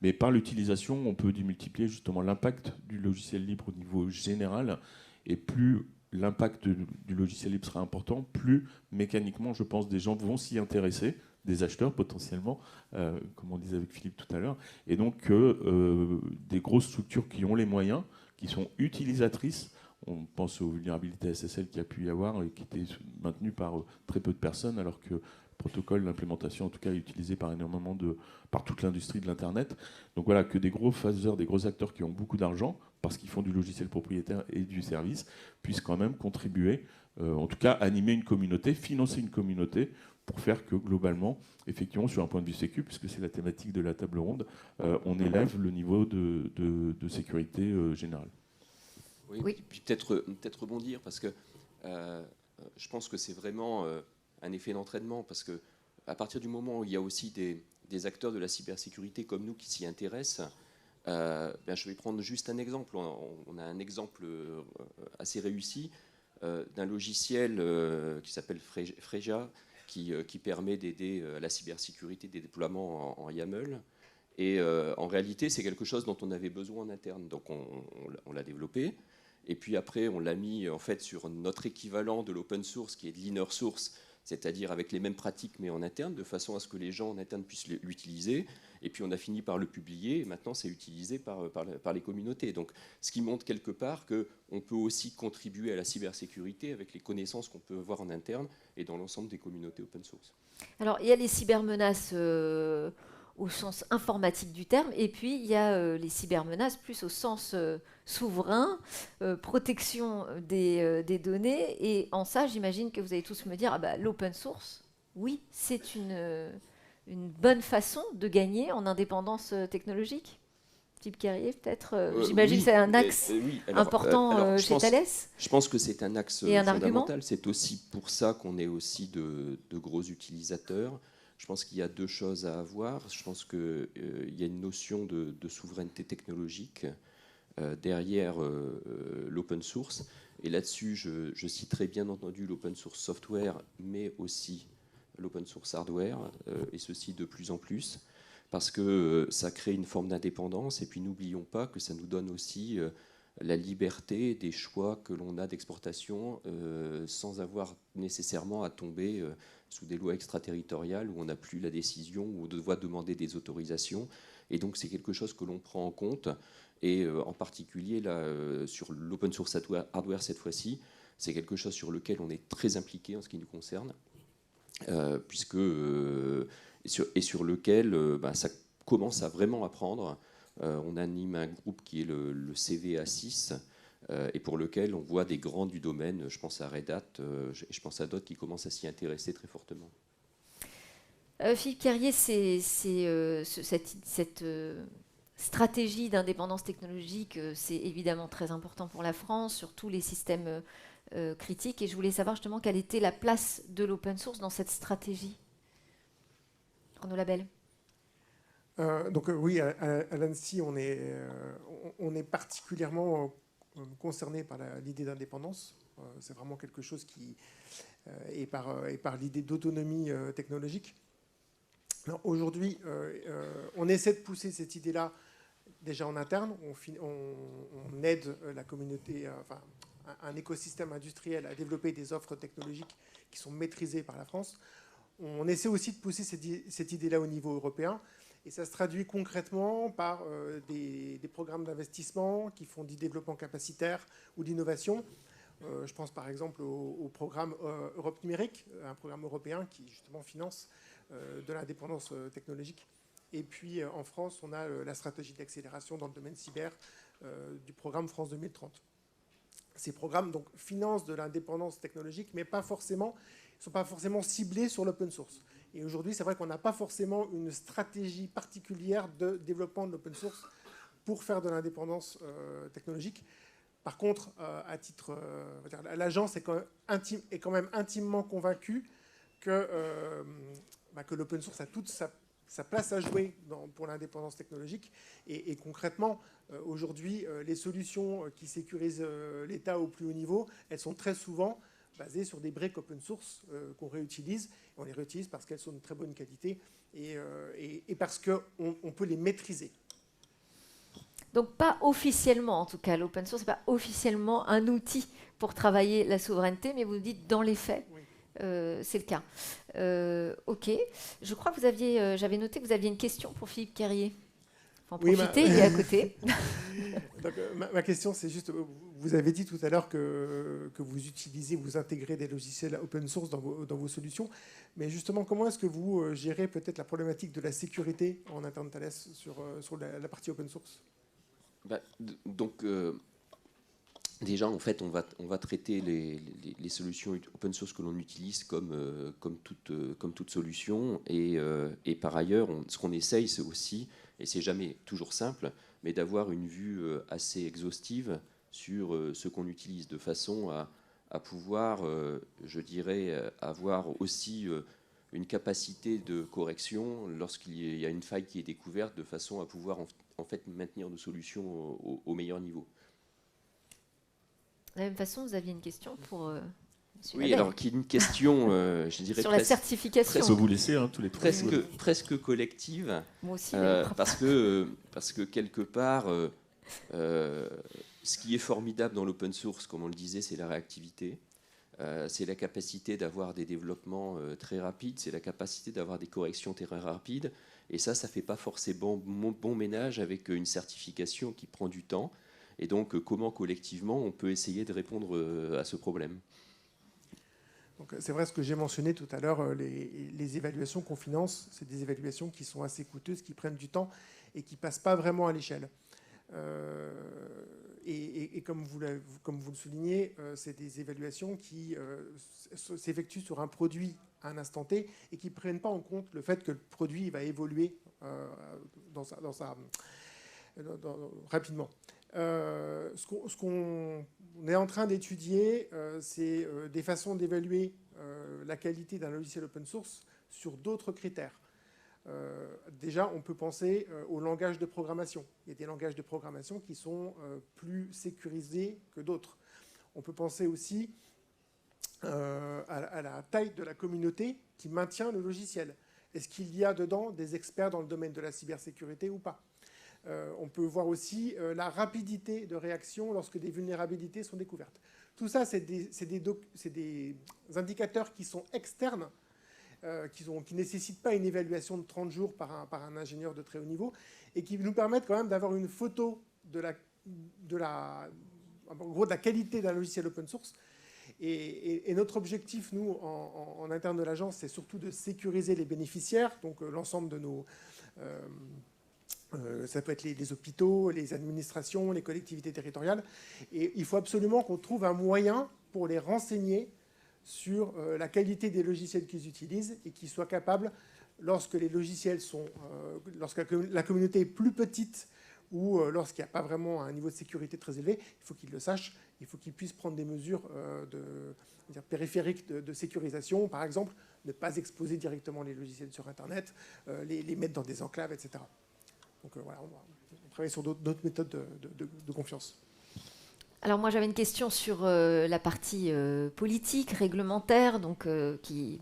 Mais par l'utilisation, on peut démultiplier justement l'impact du logiciel libre au niveau général. Et plus l'impact du logiciel libre sera important, plus mécaniquement, je pense, des gens vont s'y intéresser, des acheteurs potentiellement, comme on disait avec Philippe tout à l'heure. Et donc, des grosses structures qui ont les moyens, qui sont utilisatrices. On pense aux vulnérabilités SSL qu'il y a pu y avoir et qui étaient maintenues par très peu de personnes, alors que le protocole, l'implémentation en tout cas, est utilisé par par toute l'industrie de l'Internet. Donc voilà, que des gros phaseurs, des gros acteurs qui ont beaucoup d'argent, parce qu'ils font du logiciel propriétaire et du service, puissent quand même contribuer, en tout cas animer une communauté, financer une communauté, pour faire que globalement, effectivement, sur un point de vue sécu, puisque c'est la thématique de la table ronde, on élève le niveau de sécurité générale. Oui. Puis peut-être rebondir, parce que je pense que c'est vraiment un effet d'entraînement, parce que à partir du moment où il y a aussi des acteurs de la cybersécurité comme nous qui s'y intéressent, je vais prendre juste un exemple. On a un exemple assez réussi d'un logiciel qui s'appelle Freja, qui permet d'aider à la cybersécurité des déploiements en YAML. Et en réalité, c'est quelque chose dont on avait besoin en interne. Donc on l'a développé. Et puis après, on l'a mis en fait sur notre équivalent de l'open source, qui est de l'inner source, c'est-à-dire avec les mêmes pratiques mais en interne, de façon à ce que les gens en interne puissent l'utiliser. Et puis on a fini par le publier, et maintenant c'est utilisé par les communautés. Donc ce qui montre quelque part qu'on peut aussi contribuer à la cybersécurité avec les connaissances qu'on peut avoir en interne et dans l'ensemble des communautés open source. Alors il y a les cybermenaces au sens informatique du terme, et puis il y a les cybermenaces plus au sens souverain, protection des données. Et en ça, j'imagine que vous allez tous me dire, l'open source, oui, c'est une bonne façon de gagner en indépendance technologique. Type Carrier, peut-être. J'imagine que c'est un axe important chez Thales. Je pense que c'est un axe et un fondamental. C'est aussi pour ça qu'on est aussi de gros utilisateurs. Je pense qu'il y a deux choses à avoir. Je pense qu'il y a une notion de souveraineté technologique derrière l'open source. Et là-dessus, je citerai bien entendu l'open source software, mais aussi l'open source hardware, et ceci de plus en plus, parce que ça crée une forme d'indépendance. Et puis n'oublions pas que ça nous donne aussi la liberté des choix que l'on a d'exportation sans avoir nécessairement à tomber sous des lois extraterritoriales où on n'a plus la décision, où on doit demander des autorisations. Et donc c'est quelque chose que l'on prend en compte. Et en particulier là, sur l'open source hardware cette fois-ci, c'est quelque chose sur lequel on est très impliqué en ce qui nous concerne, sur lequel ça commence à vraiment apprendre. On anime un groupe qui est le CVA6, et pour lequel on voit des grands du domaine, je pense à Red Hat, je pense à d'autres qui commencent à s'y intéresser très fortement. Philippe Carrier, cette stratégie d'indépendance technologique, c'est évidemment très important pour la France, sur tous les systèmes critiques. Et je voulais savoir justement quelle était la place de l'open source dans cette stratégie. Renaud Labelle. Oui, à l'ANSSI, on est particulièrement concerné par l'idée d'indépendance. C'est vraiment quelque chose qui est par l'idée d'autonomie technologique. Aujourd'hui, on essaie de pousser cette idée-là déjà en interne. On aide la communauté, enfin, un écosystème industriel à développer des offres technologiques qui sont maîtrisées par la France. On essaie aussi de pousser cette idée-là au niveau européen. Et ça se traduit concrètement par des programmes d'investissement qui font du développement capacitaire ou d'innovation. Je pense par exemple au programme Europe numérique, un programme européen qui justement finance de l'indépendance technologique. Et puis en France, on a la stratégie d'accélération dans le domaine cyber du programme France 2030. Ces programmes donc, financent de l'indépendance technologique, mais ne sont pas forcément ciblés sur l'open source. Et aujourd'hui, c'est vrai qu'on n'a pas forcément une stratégie particulière de développement de l'open source pour faire de l'indépendance technologique. Par contre, à titre, l'agence est quand même intimement convaincue que l'open source a toute sa place à jouer pour l'indépendance technologique. Et concrètement, aujourd'hui, les solutions qui sécurisent l'État au plus haut niveau, elles sont très souvent basées sur des briques open source qu'on réutilise. On les réutilise parce qu'elles sont de très bonne qualité et parce qu'on peut les maîtriser. Donc pas officiellement, en tout cas, l'open source, ce n'est pas officiellement un outil pour travailler la souveraineté, mais vous dites dans les faits, oui. C'est le cas. Ok. Je crois que j'avais noté que vous aviez une question pour Philippe Carrier. Faut en profiter, il est à côté. Donc, ma question, c'est juste, vous avez dit tout à l'heure que vous utilisez, vous intégrez des logiciels open source dans vos solutions, mais justement, comment est-ce que vous gérez peut-être la problématique de la sécurité en interne Thales sur la partie open source? Déjà, en fait, on va traiter les solutions open source que l'on utilise comme toute solution. Et par ailleurs, ce qu'on essaye, c'est aussi, et c'est jamais toujours simple, mais d'avoir une vue assez exhaustive sur ce qu'on utilise, de façon à pouvoir, je dirais, avoir aussi une capacité de correction lorsqu'il y a une faille qui est découverte, de façon à pouvoir en fait maintenir nos solutions au meilleur niveau. De la même façon, vous aviez une question pour oui, Labelle. Alors qui est une question, je dirais sur la certification. Presque, vous laisser, tous les presque collective. Moi aussi, parce que quelque part, ce qui est formidable dans l'open source, comme on le disait, c'est la réactivité. C'est la capacité d'avoir des développements très rapides, c'est la capacité d'avoir des corrections très rapides. Et ça ne fait pas forcément bon ménage avec une certification qui prend du temps. Et donc, comment collectivement on peut essayer de répondre à ce problème? Donc, c'est vrai ce que j'ai mentionné tout à l'heure, les évaluations qu'on finance, c'est des évaluations qui sont assez coûteuses, qui prennent du temps et qui ne passent pas vraiment à l'échelle. Et comme vous le soulignez, c'est des évaluations qui s'effectuent sur un produit à un instant T et qui ne prennent pas en compte le fait que le produit va évoluer rapidement. Ce qu'on est en train d'étudier, c'est des façons d'évaluer la qualité d'un logiciel open source sur d'autres critères. Déjà, on peut penser au langage de programmation. Il y a des langages de programmation qui sont plus sécurisés que d'autres. On peut penser aussi à la taille de la communauté qui maintient le logiciel. Est-ce qu'il y a dedans des experts dans le domaine de la cybersécurité ou pas? On peut voir aussi la rapidité de réaction lorsque des vulnérabilités sont découvertes. Tout ça, c'est des indicateurs qui sont externes, qui ne nécessitent pas une évaluation de 30 jours par un ingénieur de très haut niveau, et qui nous permettent quand même d'avoir une photo de la qualité d'un logiciel open source. Et notre objectif, nous, en interne de l'agence, c'est surtout de sécuriser les bénéficiaires, donc l'ensemble de Ça peut être les hôpitaux, les administrations, les collectivités territoriales. Et il faut absolument qu'on trouve un moyen pour les renseigner sur la qualité des logiciels qu'ils utilisent et qu'ils soient capables, lorsque les logiciels sont, lorsque la communauté est plus petite ou lorsqu'il n'y a pas vraiment un niveau de sécurité très élevé, il faut qu'ils le sachent, il faut qu'ils puissent prendre des mesures périphériques de sécurisation, par exemple, ne pas exposer directement les logiciels sur Internet, les mettre dans des enclaves, etc. Donc voilà, on travaille sur d'autres méthodes de confiance. Alors moi j'avais une question sur la partie politique, réglementaire, donc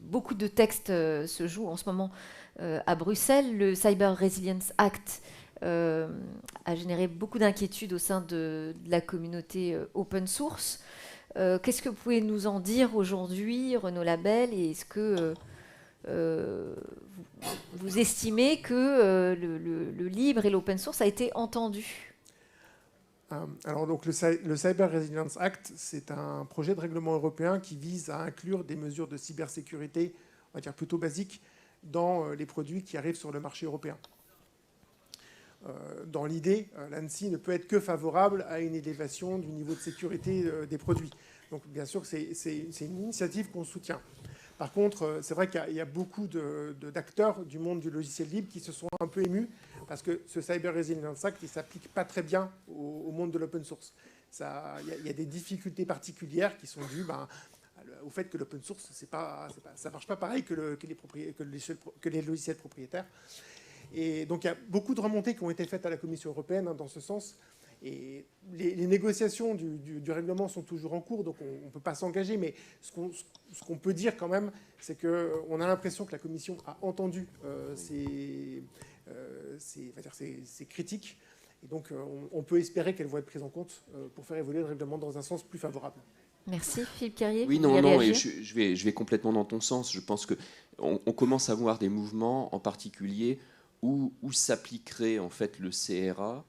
beaucoup de textes se jouent en ce moment à Bruxelles. Le Cyber Resilience Act a généré beaucoup d'inquiétudes au sein de la communauté open source. Qu'est-ce que vous pouvez nous en dire aujourd'hui, Renaud Labelle, et est-ce que vous estimez que le libre et l'open source a été entendu ? Alors donc le Cyber Resilience Act, c'est un projet de règlement européen qui vise à inclure des mesures de cybersécurité, on va dire plutôt basiques, dans les produits qui arrivent sur le marché européen. Dans l'idée, l'ANSSI ne peut être que favorable à une élévation du niveau de sécurité des produits. Donc bien sûr que c'est une initiative qu'on soutient. Par contre, c'est vrai qu'il y a beaucoup d'acteurs du monde du logiciel libre qui se sont un peu émus parce que ce Cyber Resilience Act, il ne s'applique pas très bien au monde de l'open source. Il y a des difficultés particulières qui sont dues au fait que l'open source, ça ne marche pas pareil que les logiciels propriétaires. Et donc il y a beaucoup de remontées qui ont été faites à la Commission européenne dans ce sens. Et les négociations du règlement sont toujours en cours, donc on ne peut pas s'engager. Mais ce qu'on peut dire quand même, c'est qu'on a l'impression que la Commission a entendu ces critiques. Et donc on peut espérer qu'elles vont être prises en compte pour faire évoluer le règlement dans un sens plus favorable. Merci. Philippe Carrier. Oui, non, et je vais complètement dans ton sens. Je pense qu'on commence à voir des mouvements, en particulier, où s'appliquerait en fait le CRA,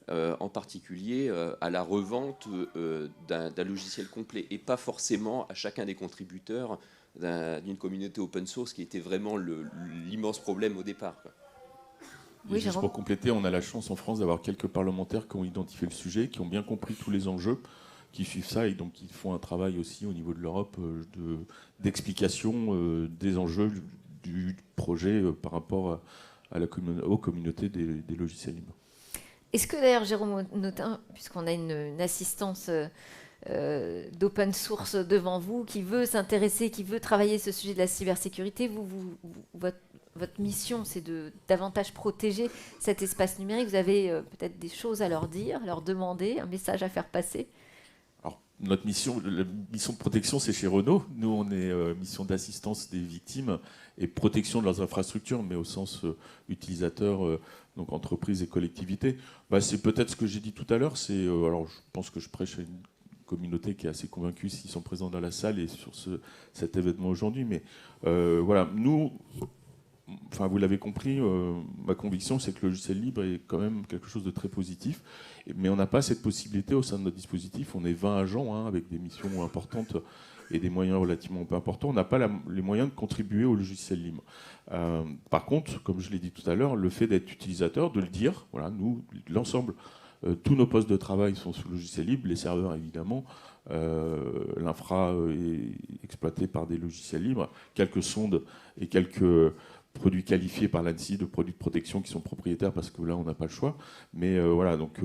en particulier à la revente d'un logiciel complet, et pas forcément à chacun des contributeurs d'une communauté open source, qui était vraiment l'immense problème au départ, quoi. Oui, juste pour compléter, on a la chance en France d'avoir quelques parlementaires qui ont identifié le sujet, qui ont bien compris tous les enjeux, qui suivent ça, et donc qui font un travail aussi au niveau de l'Europe d'explication des enjeux du projet par rapport aux communautés des logiciels libres. Est-ce que d'ailleurs, Jérôme Notin, puisqu'on a une assistance d'open source devant vous, qui veut s'intéresser, qui veut travailler ce sujet de la cybersécurité, votre mission, c'est de davantage protéger cet espace numérique. Vous avez peut-être des choses à leur dire, à leur demander, un message à faire passer? Alors, la mission de protection, c'est chez Renault. Nous, on est mission d'assistance des victimes et protection de leurs infrastructures, mais au sens utilisateur, donc entreprises et collectivités. C'est peut-être ce que j'ai dit tout à l'heure. Alors, je pense que je prêche à une communauté qui est assez convaincue s'ils sont présents dans la salle et sur cet événement aujourd'hui. Mais voilà, nous, vous l'avez compris, ma conviction, c'est que le logiciel libre est quand même quelque chose de très positif. Mais on n'a pas cette possibilité au sein de notre dispositif. On est 20 agents avec des missions importantes et des moyens relativement peu importants. On n'a pas les moyens de contribuer au logiciel libre. Par contre, comme je l'ai dit tout à l'heure, le fait d'être utilisateur, de le dire, voilà, nous, l'ensemble, tous nos postes de travail sont sous logiciel libre, les serveurs évidemment, l'infra est exploité par des logiciels libres, quelques sondes et quelques produits qualifiés par l'ANSSI de produits de protection qui sont propriétaires parce que là on n'a pas le choix. Mais voilà, donc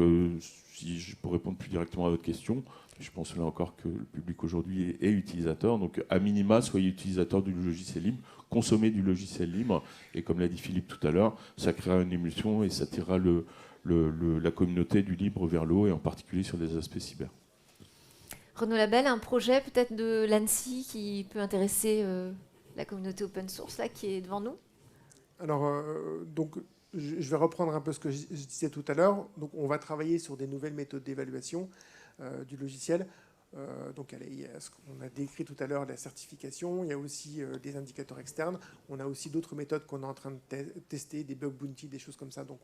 si je peux répondre plus directement à votre question, je pense là encore que le public aujourd'hui est utilisateur. Donc à minima, soyez utilisateur du logiciel libre, consommez du logiciel libre, et comme l'a dit Philippe tout à l'heure, ça créera une émulsion et ça tirera la communauté du libre vers le haut, et en particulier sur des aspects cyber. Renaud Labelle, un projet peut-être de l'ANSSI qui peut intéresser la communauté open source là, qui est devant nous? Alors, donc, je vais reprendre un peu ce que je disais tout à l'heure. Donc, on va travailler sur des nouvelles méthodes d'évaluation du logiciel. Donc, il y a ce qu'on a décrit tout à l'heure, la certification. Il y a aussi des indicateurs externes. On a aussi d'autres méthodes qu'on est en train de tester, des bug bounty, des choses comme ça, donc,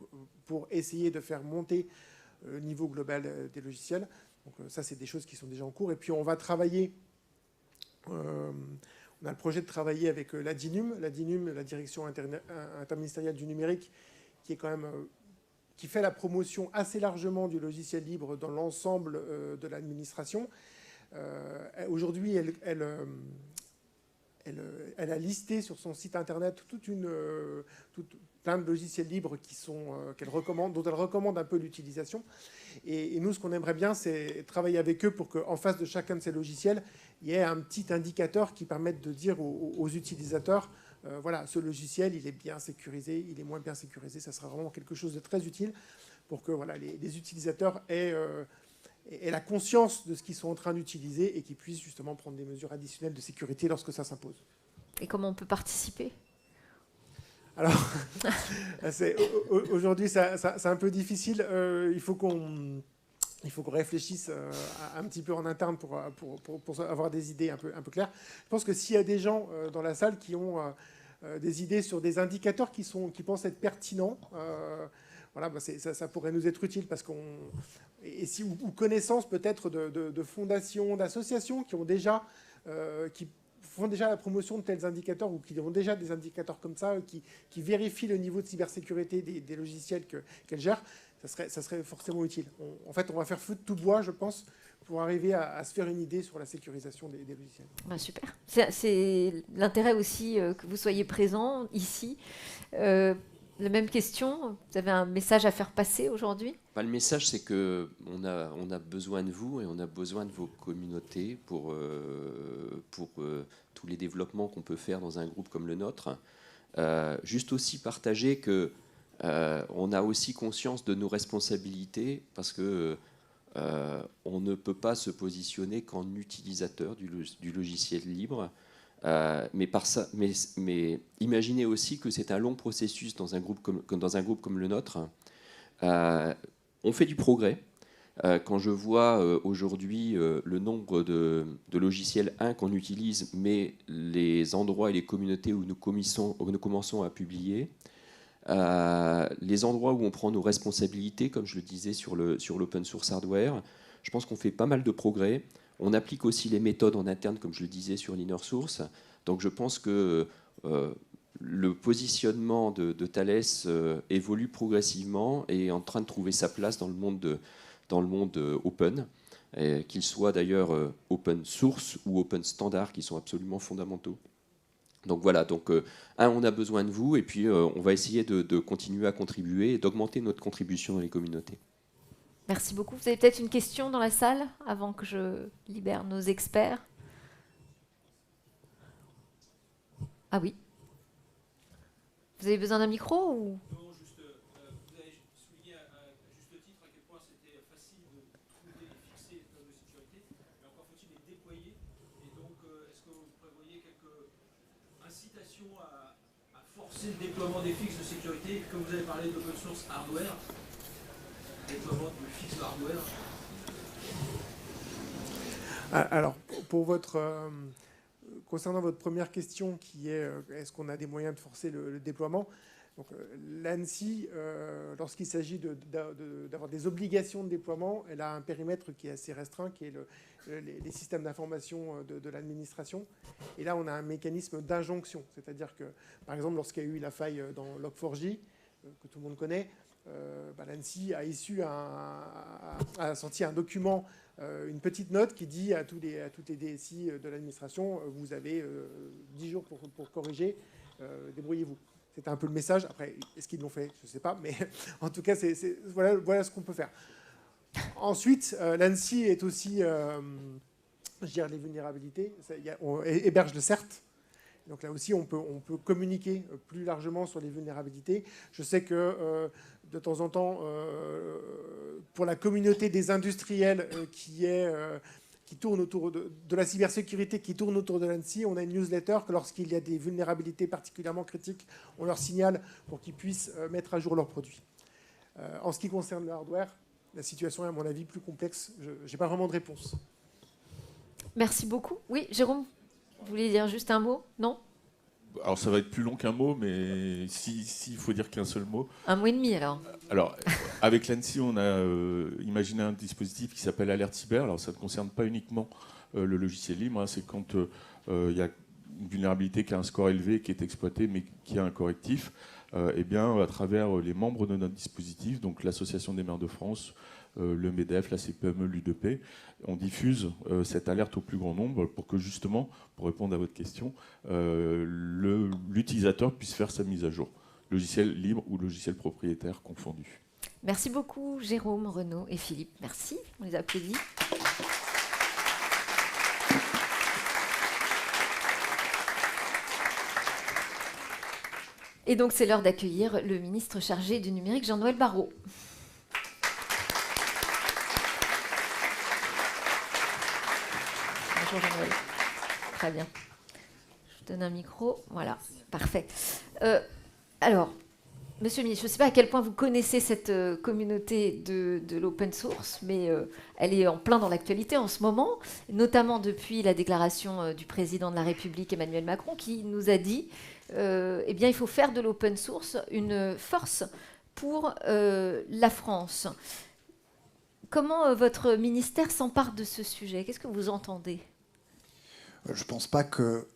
pour essayer de faire monter le niveau global des logiciels. Donc, ça, c'est des choses qui sont déjà en cours. Et puis, on va travailler... on a le projet de travailler avec la DINUM, la Direction interministérielle du numérique, qui est quand même qui fait la promotion assez largement du logiciel libre dans l'ensemble de l'administration. Aujourd'hui, elle a listé sur son site internet plein de logiciels libres qu'elle recommande, dont elle recommande un peu l'utilisation. Et nous, ce qu'on aimerait bien, c'est travailler avec eux pour qu'en face de chacun de ces logiciels, il y ait un petit indicateur qui permette de dire aux utilisateurs, voilà, ce logiciel, il est bien sécurisé, il est moins bien sécurisé. Ça sera vraiment quelque chose de très utile pour que voilà, les utilisateurs aient la conscience de ce qu'ils sont en train d'utiliser et qu'ils puissent justement prendre des mesures additionnelles de sécurité lorsque ça s'impose. Et comment on peut participer ? Alors, aujourd'hui, c'est un peu difficile. Il faut qu'on réfléchisse un petit peu en interne pour avoir des idées un peu claires. Je pense que s'il y a des gens dans la salle qui ont des idées sur des indicateurs qui pensent être pertinents, voilà, bah ça pourrait nous être utile parce ou connaissance peut-être de fondations, d'associations qui font déjà la promotion de tels indicateurs ou qui ont déjà des indicateurs comme ça, qui vérifient le niveau de cybersécurité des logiciels qu'elles gèrent, ça serait forcément utile. En fait, on va faire feu de tout bois, je pense, pour arriver à se faire une idée sur la sécurisation des logiciels. Ah, super. C'est l'intérêt aussi que vous soyez présents ici. La même question, vous avez un message à faire passer aujourd'hui ? Le message, c'est qu'on a besoin de vous et on a besoin de vos communautés pour tous les développements qu'on peut faire dans un groupe comme le nôtre. Juste aussi partager qu'on a aussi conscience de nos responsabilités parce qu'on ne peut pas se positionner qu'en utilisateur du logiciel libre. Mais imaginez aussi que c'est un long processus dans un groupe comme le nôtre. On fait du progrès. Quand je vois aujourd'hui le nombre de logiciels qu'on utilise, mais les endroits et les communautés où nous commençons à publier, les endroits où on prend nos responsabilités, comme je le disais sur l'open source hardware, je pense qu'on fait pas mal de progrès. On applique aussi les méthodes en interne, comme je le disais, sur l'inner source. Donc je pense que le positionnement de Thales évolue progressivement et est en train de trouver sa place dans le monde open, qu'il soit d'ailleurs open source ou open standard, qui sont absolument fondamentaux. Donc voilà, on a besoin de vous et puis on va essayer de continuer à contribuer et d'augmenter notre contribution dans les communautés. Merci beaucoup. Vous avez peut-être une question dans la salle avant que je libère nos experts ? Ah oui. Vous avez besoin d'un micro ou... Non, juste, vous avez souligné à juste titre à quel point c'était facile de trouver et fixer les plans de sécurité, mais encore faut-il les déployer. Et donc, est-ce que vous prévoyez quelques incitations à forcer le déploiement des fixes de sécurité, comme vous avez parlé d'open source hardware, déploiement de fixes hardware? Alors, concernant votre première question, qui est est-ce qu'on a des moyens de forcer le déploiement, l'ANSSI, lorsqu'il s'agit d'avoir des obligations de déploiement, elle a un périmètre qui est assez restreint, qui est les systèmes d'information de l'administration. Et là, on a un mécanisme d'injonction. C'est-à-dire que, par exemple, lorsqu'il y a eu la faille dans Log4j, que tout le monde connaît, l'ANSSI a sorti un document, une petite note qui dit à toutes les DSI de l'administration, vous avez 10 jours pour corriger, débrouillez-vous. C'était un peu le message. Après, est-ce qu'ils l'ont fait? Je ne sais pas, mais en tout cas, voilà ce qu'on peut faire. Ensuite, l'ANSSI est aussi, gère les vulnérabilités, on héberge le CERT. Donc là aussi, on peut communiquer plus largement sur les vulnérabilités. Je sais que de temps en temps, pour la communauté des industriels qui tourne autour de la cybersécurité, qui tourne autour de l'ANSSI, on a une newsletter que lorsqu'il y a des vulnérabilités particulièrement critiques, on leur signale pour qu'ils puissent mettre à jour leurs produits. En ce qui concerne le hardware, la situation est à mon avis plus complexe. Je n'ai pas vraiment de réponse. Merci beaucoup. Oui, Jérôme, vous voulez dire juste un mot? Non? Alors ça va être plus long qu'un mot, mais s'il faut dire qu'un seul mot. Un mot et demi alors. Alors, avec l'ANSSI, on a imaginé un dispositif qui s'appelle Alert Cyber. Alors ça ne concerne pas uniquement le logiciel libre, hein, c'est quand il y a une vulnérabilité qui a un score élevé, qui est exploitée, mais qui a un correctif, eh bien, à travers les membres de notre dispositif, donc l'Association des maires de France, le MEDEF, la CPME, l'UDP, on diffuse cette alerte au plus grand nombre pour que justement, pour répondre à votre question, l'utilisateur puisse faire sa mise à jour, logiciel libre ou logiciel propriétaire confondu. Merci beaucoup Jérôme, Renaud et Philippe. Merci, on les applaudit. Et donc c'est l'heure d'accueillir le ministre chargé du numérique, Jean-Noël Barrot. Bonjour Jean-Noël. Très bien. Je vous donne un micro. Voilà, parfait. Alors, Monsieur le ministre, je ne sais pas à quel point vous connaissez cette communauté de l'open source, mais elle est en plein dans l'actualité en ce moment, notamment depuis la déclaration du président de la République, Emmanuel Macron, qui nous a dit eh bien, il faut faire de l'open source une force pour la France. Comment votre ministère s'empare de ce sujet? Qu'est-ce que vous entendez? Je ne pense pas que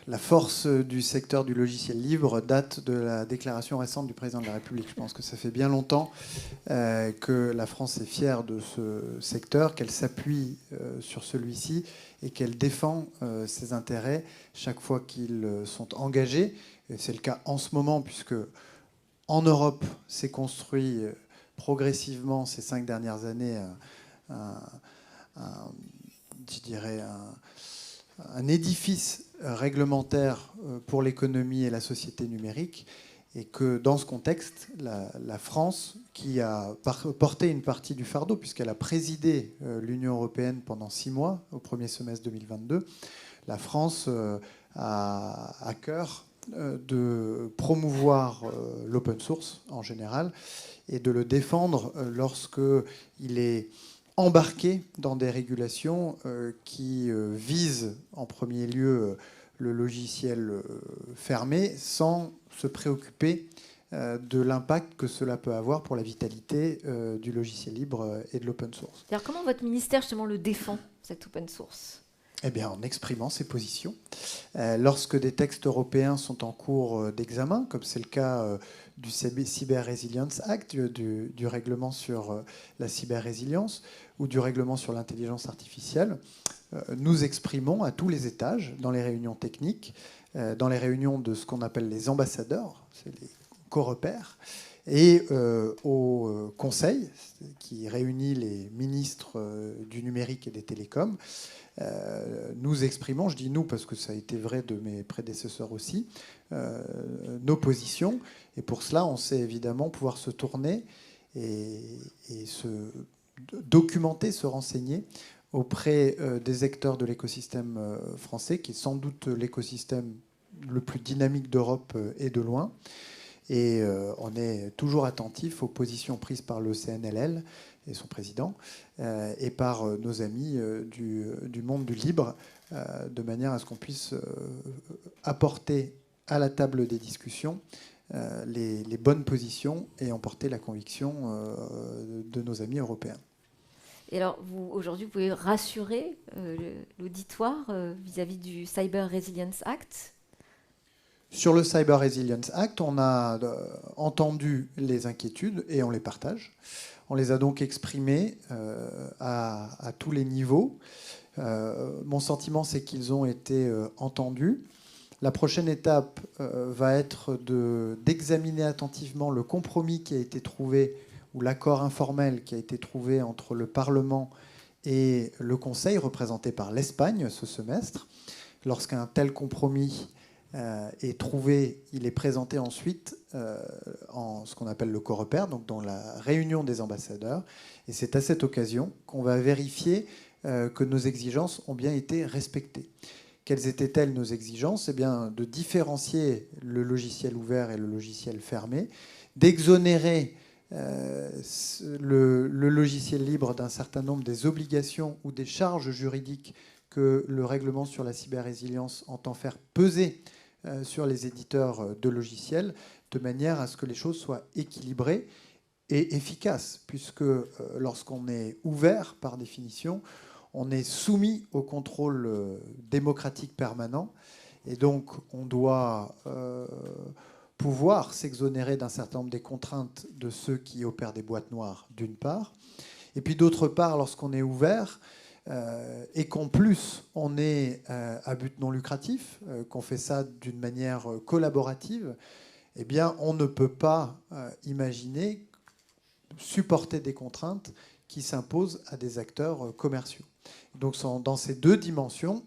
la force du secteur du logiciel libre date de la déclaration récente du président de la République. Je pense que ça fait bien longtemps que la France est fière de ce secteur, qu'elle s'appuie sur celui-ci et qu'elle défend ses intérêts chaque fois qu'ils sont engagés. Et c'est le cas en ce moment, puisque en Europe s'est construit progressivement ces 5 dernières années un édifice réglementaire pour l'économie et la société numérique, et que dans ce contexte, la France, qui a porté une partie du fardeau, puisqu'elle a présidé l'Union européenne pendant 6 mois, au premier semestre 2022, la France a à cœur de promouvoir l'open source en général et de le défendre lorsqu'il est embarqué dans des régulations qui visent en premier lieu le logiciel fermé sans se préoccuper de l'impact que cela peut avoir pour la vitalité du logiciel libre et de l'open source. Alors comment votre ministère justement le défend, cet open source? Eh bien, en exprimant ses positions. Lorsque des textes européens sont en cours d'examen, comme c'est le cas du Cyber Resilience Act, du règlement sur la cyber-résilience ou du règlement sur l'intelligence artificielle, nous exprimons à tous les étages, dans les réunions techniques, dans les réunions de ce qu'on appelle les ambassadeurs, c'est les co-repères, et au Conseil, qui réunit les ministres du numérique et des télécoms, nous exprimons, je dis nous parce que ça a été vrai de mes prédécesseurs aussi, nos positions. Et pour cela, on sait évidemment pouvoir se tourner et se documenter, se renseigner auprès des acteurs de l'écosystème français, qui est sans doute l'écosystème le plus dynamique d'Europe et de loin. Et on est toujours attentif aux positions prises par le CNLL et son président, et par nos amis du monde du libre, de manière à ce qu'on puisse apporter à la table des discussions les bonnes positions et emporter la conviction de nos amis européens. Et alors, aujourd'hui, vous pouvez rassurer l'auditoire vis-à-vis du Cyber Resilience Act? Sur le Cyber Resilience Act, on a entendu les inquiétudes et on les partage. On les a donc exprimées à tous les niveaux. Mon sentiment, c'est qu'ils ont été entendus. La prochaine étape va être d'examiner attentivement le compromis qui a été trouvé, ou l'accord informel qui a été trouvé entre le Parlement et le Conseil, représenté par l'Espagne ce semestre. Lorsqu'un tel compromis est trouvé, il est présenté ensuite en ce qu'on appelle le co-repère, donc dans la réunion des ambassadeurs. Et c'est à cette occasion qu'on va vérifier que nos exigences ont bien été respectées. Quelles étaient-elles nos exigences? Eh bien, de différencier le logiciel ouvert et le logiciel fermé, d'exonérer le logiciel libre d'un certain nombre des obligations ou des charges juridiques que le règlement sur la cyber-résilience entend faire peser sur les éditeurs de logiciels, de manière à ce que les choses soient équilibrées et efficaces, puisque lorsqu'on est ouvert, par définition, on est soumis au contrôle démocratique permanent, Et donc, on doit pouvoir s'exonérer d'un certain nombre des contraintes de ceux qui opèrent des boîtes noires, d'une part. Et puis, d'autre part, lorsqu'on est ouvert, et qu'en plus, on est à but non lucratif, qu'on fait ça d'une manière collaborative, eh bien, on ne peut pas imaginer supporter des contraintes qui s'imposent à des acteurs commerciaux. Donc, dans ces deux dimensions,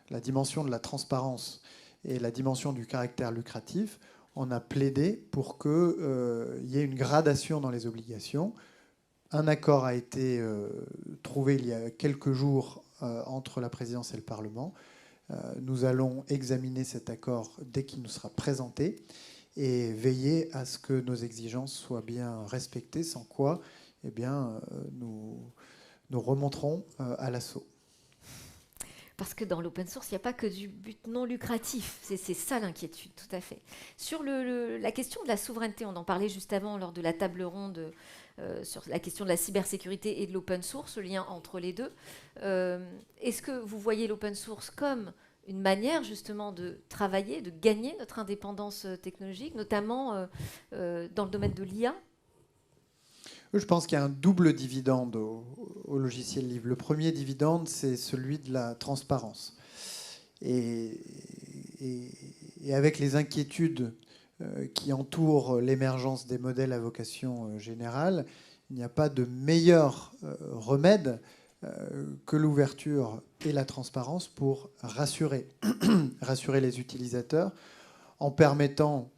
la dimension de la transparence et la dimension du caractère lucratif, on a plaidé pour qu'il y ait une gradation dans les obligations. Un accord a été trouvé il y a quelques jours entre la présidence et le Parlement. Nous allons examiner cet accord dès qu'il nous sera présenté et veiller à ce que nos exigences soient bien respectées, sans quoi eh bien, nous remonterons à l'assaut. Parce que dans l'open source, il n'y a pas que du but non lucratif. C'est ça l'inquiétude, tout à fait. Sur la question de la souveraineté, on en parlait juste avant lors de la table ronde sur la question de la cybersécurité et de l'open source, le lien entre les deux. Est-ce que vous voyez l'open source comme une manière justement de travailler, de gagner notre indépendance technologique, notamment dans le domaine de l'IA ? Je pense qu'il y a un double dividende au logiciel libre. Le premier dividende, c'est celui de la transparence. Et avec les inquiétudes qui entourent l'émergence des modèles à vocation générale, il n'y a pas de meilleur remède que l'ouverture et la transparence pour rassurer les utilisateurs en permettant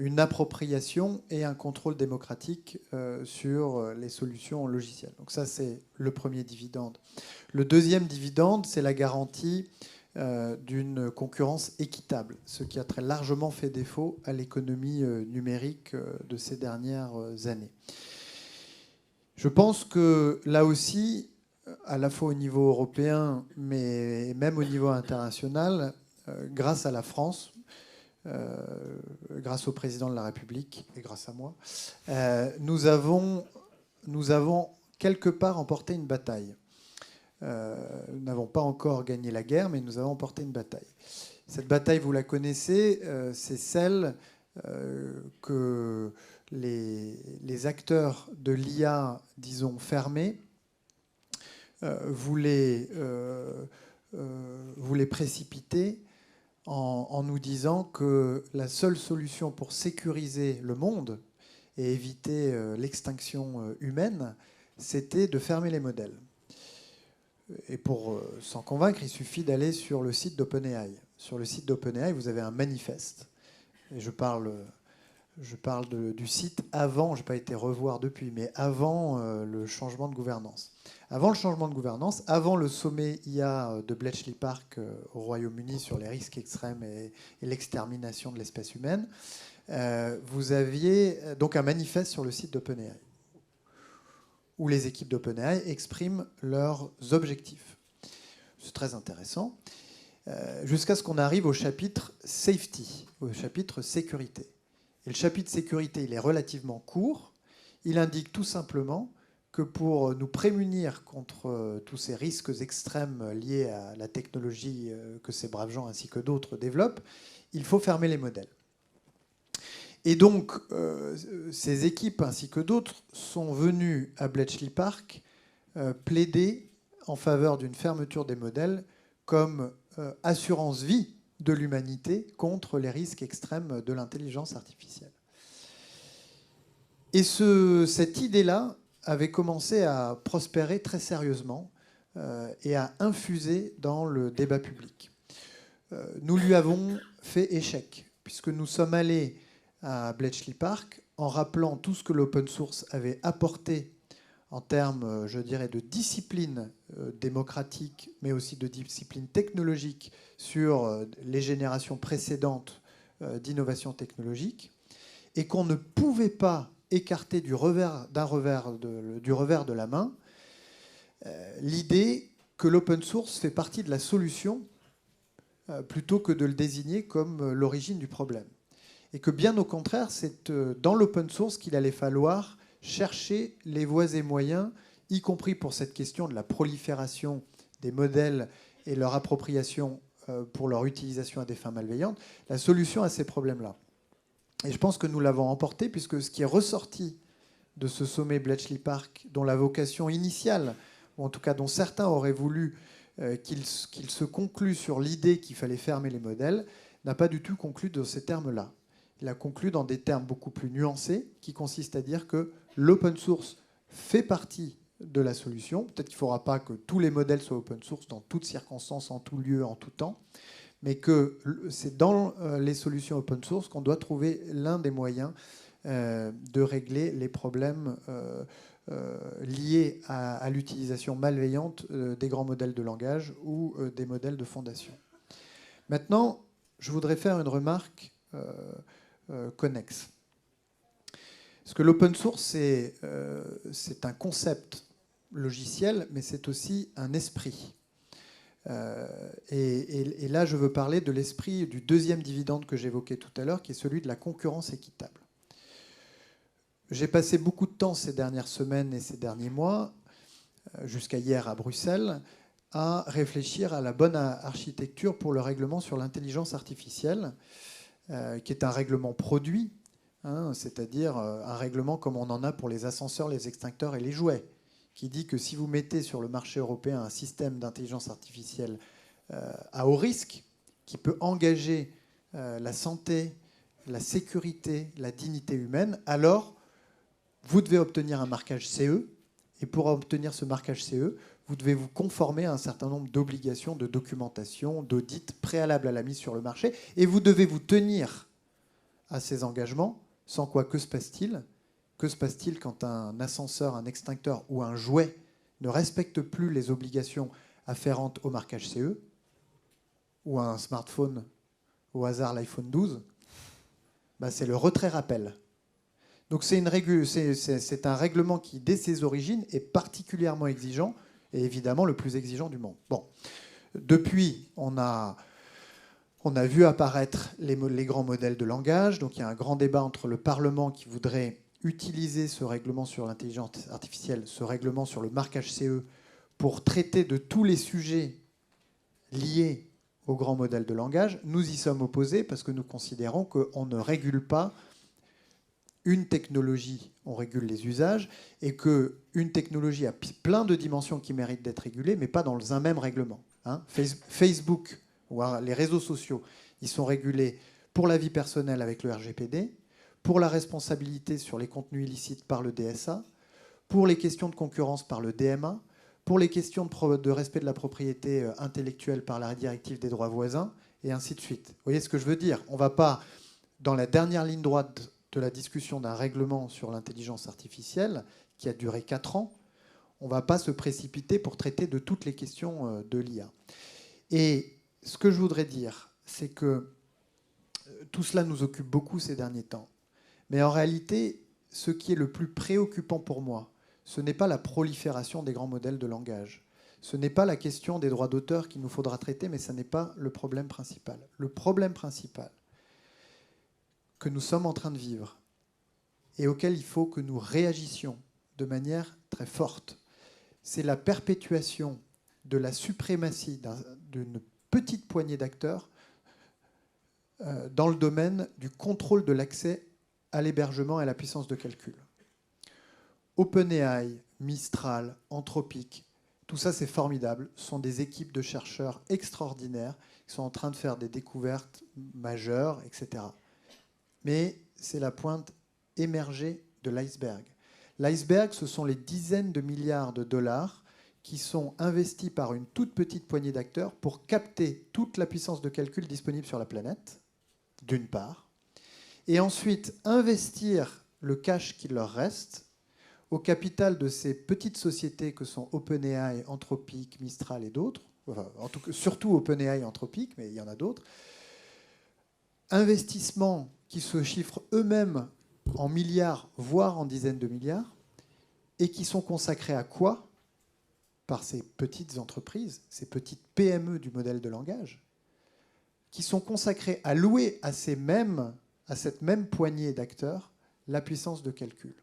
une appropriation et un contrôle démocratique sur les solutions logicielles. Donc ça, c'est le premier dividende. Le deuxième dividende, c'est la garantie d'une concurrence équitable, ce qui a très largement fait défaut à l'économie numérique de ces dernières années. Je pense que là aussi, à la fois au niveau européen, mais même au niveau international, grâce à la France, grâce au président de la République et grâce à moi, nous avons quelque part emporté une bataille. Nous n'avons pas encore gagné la guerre, mais nous avons emporté une bataille. Cette bataille, vous la connaissez, c'est celle que les acteurs de l'IA, disons, fermés, voulaient précipiter en nous disant que la seule solution pour sécuriser le monde et éviter l'extinction humaine, c'était de fermer les modèles. Et pour s'en convaincre, il suffit d'aller sur le site d'OpenAI. Sur le site d'OpenAI, vous avez un manifeste. Et je parle du site avant, je n'ai pas été revoir depuis, mais avant le changement de gouvernance. Avant le changement de gouvernance, avant le sommet IA de Bletchley Park au Royaume-Uni sur les risques extrêmes et l'extermination de l'espèce humaine, vous aviez donc un manifeste sur le site d'OpenAI où les équipes d'OpenAI expriment leurs objectifs. C'est très intéressant. Jusqu'à ce qu'on arrive au chapitre Safety, au chapitre Sécurité. Et le chapitre Sécurité, il est relativement court. Il indique tout simplement que pour nous prémunir contre tous ces risques extrêmes liés à la technologie que ces braves gens ainsi que d'autres développent, il faut fermer les modèles. Et donc, ces équipes ainsi que d'autres sont venues à Bletchley Park plaider en faveur d'une fermeture des modèles comme assurance vie de l'humanité contre les risques extrêmes de l'intelligence artificielle. Et cette idée-là avait commencé à prospérer très sérieusement et à infuser dans le débat public. Nous lui avons fait échec, puisque nous sommes allés à Bletchley Park en rappelant tout ce que l'open source avait apporté en termes, je dirais, de discipline démocratique, mais aussi de discipline technologique sur les générations précédentes d'innovation technologique, et qu'on ne pouvait pas écarter du revers de la main l'idée que l'open source fait partie de la solution plutôt que de le désigner comme l'origine du problème. Et que bien au contraire, c'est dans l'open source qu'il allait falloir chercher les voies et moyens, y compris pour cette question de la prolifération des modèles et leur appropriation pour leur utilisation à des fins malveillantes, la solution à ces problèmes-là. Et je pense que nous l'avons emporté, puisque ce qui est ressorti de ce sommet Bletchley Park, dont la vocation initiale, ou en tout cas dont certains auraient voulu qu'il se conclue sur l'idée qu'il fallait fermer les modèles, n'a pas du tout conclu dans ces termes-là. Il a conclu dans des termes beaucoup plus nuancés, qui consistent à dire que l'open source fait partie de la solution. Peut-être qu'il ne faudra pas que tous les modèles soient open source dans toutes circonstances, en tout lieu, en tout temps, mais que c'est dans les solutions open source qu'on doit trouver l'un des moyens de régler les problèmes liés à l'utilisation malveillante des grands modèles de langage ou des modèles de fondation. Maintenant, je voudrais faire une remarque connexe. Parce que l'open source, c'est un concept logiciel, mais c'est aussi un esprit. Et là, je veux parler de l'esprit du deuxième dividende que j'évoquais tout à l'heure, qui est celui de la concurrence équitable. J'ai passé beaucoup de temps ces dernières semaines et ces derniers mois, jusqu'à hier à Bruxelles, à réfléchir à la bonne architecture pour le règlement sur l'intelligence artificielle, qui est un règlement produit, c'est-à-dire un règlement comme on en a pour les ascenseurs, les extincteurs et les jouets, qui dit que si vous mettez sur le marché européen un système d'intelligence artificielle à haut risque, qui peut engager la santé, la sécurité, la dignité humaine, alors vous devez obtenir un marquage CE, et pour obtenir ce marquage CE, vous devez vous conformer à un certain nombre d'obligations de documentation, d'audit préalable à la mise sur le marché, et vous devez vous tenir à ces engagements, sans quoi que se passe-t-il ? Que se passe-t-il quand un ascenseur, un extincteur ou un jouet ne respecte plus les obligations afférentes au marquage CE, ou un smartphone, au hasard l'iPhone 12 ? C'est le retrait-rappel. Donc c'est un règlement qui, dès ses origines, est particulièrement exigeant, et évidemment le plus exigeant du monde. Bon. Depuis, on a vu apparaître les grands modèles de langage. Donc il y a un grand débat entre le Parlement qui voudrait utiliser ce règlement sur l'intelligence artificielle, ce règlement sur le marquage CE, pour traiter de tous les sujets liés aux grands modèles de langage. Nous y sommes opposés parce que nous considérons qu'on ne régule pas une technologie, on régule les usages, et qu'une technologie a plein de dimensions qui méritent d'être régulées, mais pas dans un même règlement. Facebook, ou les réseaux sociaux, ils sont régulés pour la vie personnelle avec le RGPD, pour la responsabilité sur les contenus illicites par le DSA, pour les questions de concurrence par le DMA, pour les questions de respect de la propriété intellectuelle par la directive des droits voisins, et ainsi de suite. Vous voyez ce que je veux dire ? On ne va pas, dans la dernière ligne droite de la discussion d'un règlement sur l'intelligence artificielle, qui a duré 4 ans, on ne va pas se précipiter pour traiter de toutes les questions de l'IA. Et ce que je voudrais dire, c'est que tout cela nous occupe beaucoup ces derniers temps. Mais en réalité, ce qui est le plus préoccupant pour moi, ce n'est pas la prolifération des grands modèles de langage. Ce n'est pas la question des droits d'auteur qu'il nous faudra traiter, mais ce n'est pas le problème principal. Le problème principal que nous sommes en train de vivre et auquel il faut que nous réagissions de manière très forte, c'est la perpétuation de la suprématie d'une petite poignée d'acteurs dans le domaine du contrôle de l'accès à l'hébergement et à la puissance de calcul. OpenAI, Mistral, Anthropic, tout ça c'est formidable. Ce sont des équipes de chercheurs extraordinaires qui sont en train de faire des découvertes majeures, etc. Mais c'est la pointe émergée de l'iceberg. L'iceberg, ce sont les dizaines de milliards de dollars qui sont investis par une toute petite poignée d'acteurs pour capter toute la puissance de calcul disponible sur la planète, d'une part, et ensuite investir le cash qui leur reste au capital de ces petites sociétés que sont OpenAI, Anthropic, Mistral et d'autres, enfin, en tout cas, surtout OpenAI et Anthropic, mais il y en a d'autres, investissements qui se chiffrent eux-mêmes en milliards, voire en dizaines de milliards, et qui sont consacrés à quoi ? Par ces petites entreprises, ces petites PME du modèle de langage, qui sont consacrés à louer à cette même poignée d'acteurs la puissance de calcul.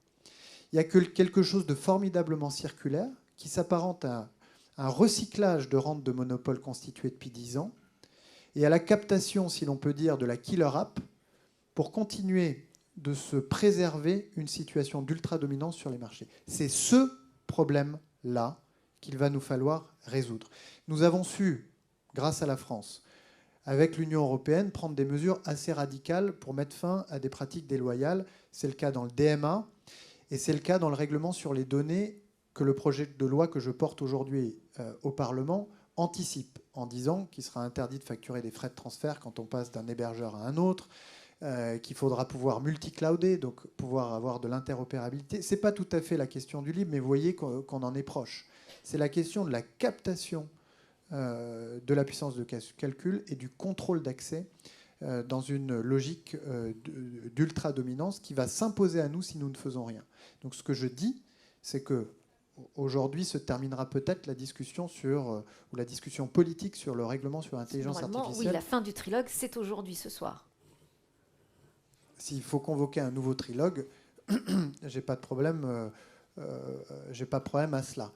Il y a quelque chose de formidablement circulaire qui s'apparente à un recyclage de rentes de monopole constituées depuis 10 ans et à la captation, si l'on peut dire, de la killer app pour continuer de se préserver une situation d'ultra-dominance sur les marchés. C'est ce problème-là qu'il va nous falloir résoudre. Nous avons su, grâce à la France, avec l'Union européenne, prendre des mesures assez radicales pour mettre fin à des pratiques déloyales. C'est le cas dans le DMA et c'est le cas dans le règlement sur les données que le projet de loi que je porte aujourd'hui au Parlement anticipe en disant qu'il sera interdit de facturer des frais de transfert quand on passe d'un hébergeur à un autre, qu'il faudra pouvoir multi-clouder, donc pouvoir avoir de l'interopérabilité. Ce n'est pas tout à fait la question du libre, mais vous voyez qu'on en est proche. C'est la question de la captation de la puissance de calcul et du contrôle d'accès dans une logique d'ultra-dominance qui va s'imposer à nous si nous ne faisons rien. Donc ce que je dis, c'est que aujourd'hui se terminera peut-être la discussion ou la discussion politique sur le règlement sur l'intelligence artificielle. Oui, la fin du trilogue, c'est aujourd'hui, ce soir. S'il faut convoquer un nouveau trilogue, j'ai pas de problème à cela.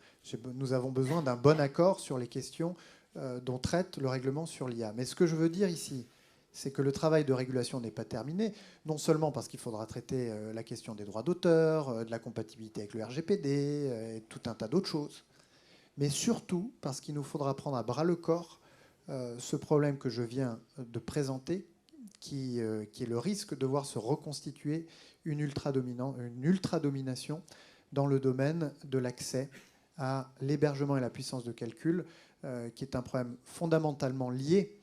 Nous avons besoin d'un bon accord sur les questions dont traite le règlement sur l'IA. Mais ce que je veux dire ici, c'est que le travail de régulation n'est pas terminé, non seulement parce qu'il faudra traiter la question des droits d'auteur, de la compatibilité avec le RGPD, et tout un tas d'autres choses, mais surtout parce qu'il nous faudra prendre à bras le corps ce problème que je viens de présenter, qui est le risque de voir se reconstituer une ultra-domination dans le domaine de l'accès à l'hébergement et la puissance de calcul, qui est un problème fondamentalement lié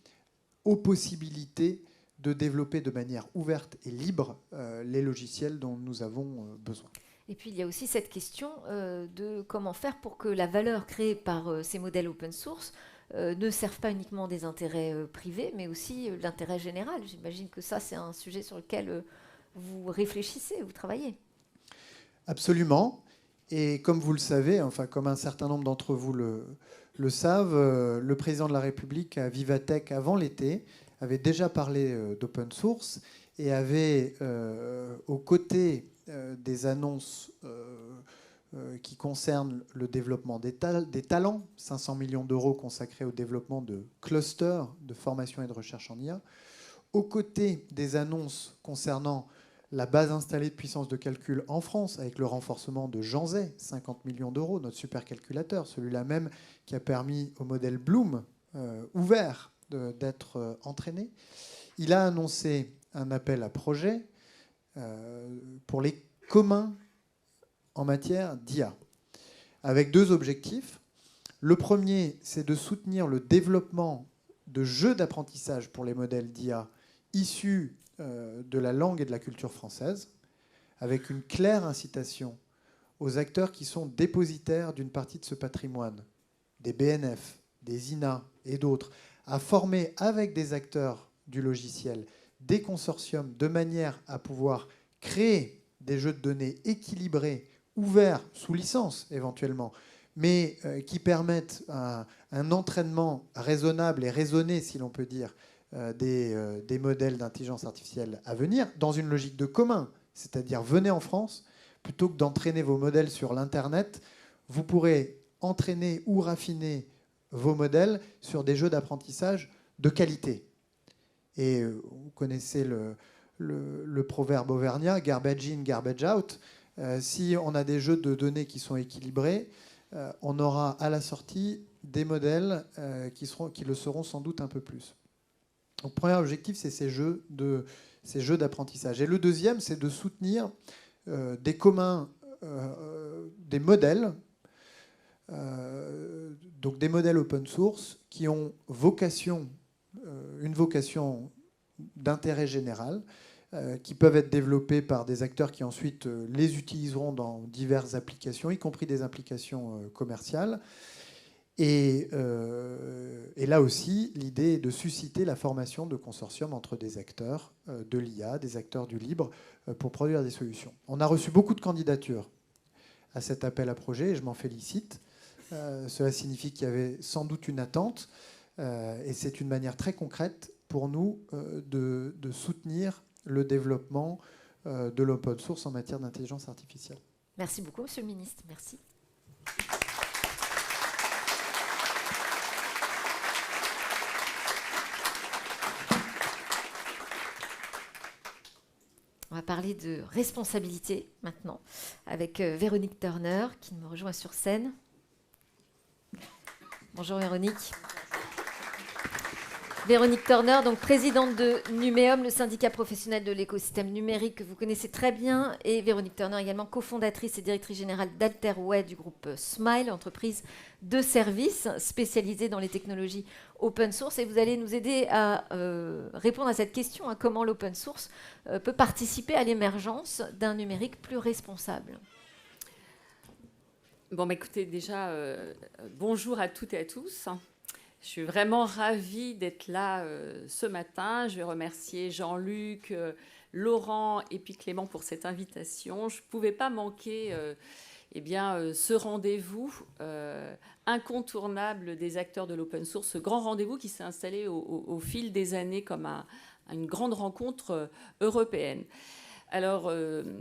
aux possibilités de développer de manière ouverte et libre les logiciels dont nous avons besoin. Et puis il y a aussi cette question de comment faire pour que la valeur créée par ces modèles open source ne servent pas uniquement des intérêts privés, mais aussi l'intérêt général. J'imagine que ça, c'est un sujet sur lequel vous réfléchissez, vous travaillez. Absolument. Et comme vous le savez, enfin comme un certain nombre d'entre vous le savent, le président de la République à Vivatech avant l'été avait déjà parlé d'open source et avait, aux côtés des annonces qui concernent le développement des talents, 500 millions d'euros consacrés au développement de clusters de formation et de recherche en IA, aux côtés des annonces concernant la base installée de puissance de calcul en France, avec le renforcement de Janzay, 50 millions d'euros, notre supercalculateur, celui-là même qui a permis au modèle Bloom ouvert d'être entraîné. Il a annoncé un appel à projet pour les communs en matière d'IA, avec deux objectifs. Le premier, c'est de soutenir le développement de jeux d'apprentissage pour les modèles d'IA issus de la langue et de la culture française, avec une claire incitation aux acteurs qui sont dépositaires d'une partie de ce patrimoine, des BNF, des INA et d'autres, à former avec des acteurs du logiciel des consortiums de manière à pouvoir créer des jeux de données équilibrés, ouverts, sous licence éventuellement, mais qui permettent un entraînement raisonnable et raisonné, si l'on peut dire, des modèles d'intelligence artificielle à venir, dans une logique de commun. C'est-à-dire, venez en France, plutôt que d'entraîner vos modèles sur l'Internet, vous pourrez entraîner ou raffiner vos modèles sur des jeux d'apprentissage de qualité. Et vous connaissez le proverbe auvergnat, garbage in, garbage out. Si on a des jeux de données qui sont équilibrés, on aura à la sortie des modèles qui le seront sans doute un peu plus. Donc, le premier objectif, c'est ces jeux d'apprentissage. Et le deuxième, c'est de soutenir des communs, des modèles, donc des modèles open source qui ont une vocation d'intérêt général, qui peuvent être développés par des acteurs qui ensuite les utiliseront dans diverses applications, y compris des applications commerciales. Et là aussi, l'idée est de susciter la formation de consortiums entre des acteurs de l'IA, des acteurs du libre, pour produire des solutions. On a reçu beaucoup de candidatures à cet appel à projet, et je m'en félicite. Cela signifie qu'il y avait sans doute une attente, et c'est une manière très concrète pour nous de soutenir le développement de l'open source en matière d'intelligence artificielle. Merci beaucoup, Monsieur le Ministre. Merci. On va parler de responsabilité maintenant avec Véronique Turner qui me rejoint sur scène. Bonjour Véronique. Véronique Turner, donc présidente de Numéum, le syndicat professionnel de l'écosystème numérique que vous connaissez très bien, et Véronique Turner également cofondatrice et directrice générale d'Alterway du groupe Smile, entreprise de services spécialisée dans les technologies open source. Et vous allez nous aider à répondre à cette question, à comment l'open source peut participer à l'émergence d'un numérique plus responsable. Bon, écoutez, déjà, bonjour à toutes et à tous. Je suis vraiment ravie d'être là ce matin. Je vais remercier Jean-Luc, Laurent et puis Clément pour cette invitation. Je ne pouvais pas manquer ce rendez-vous incontournable des acteurs de l'open source, ce grand rendez-vous qui s'est installé au fil des années comme une grande rencontre européenne. Alors,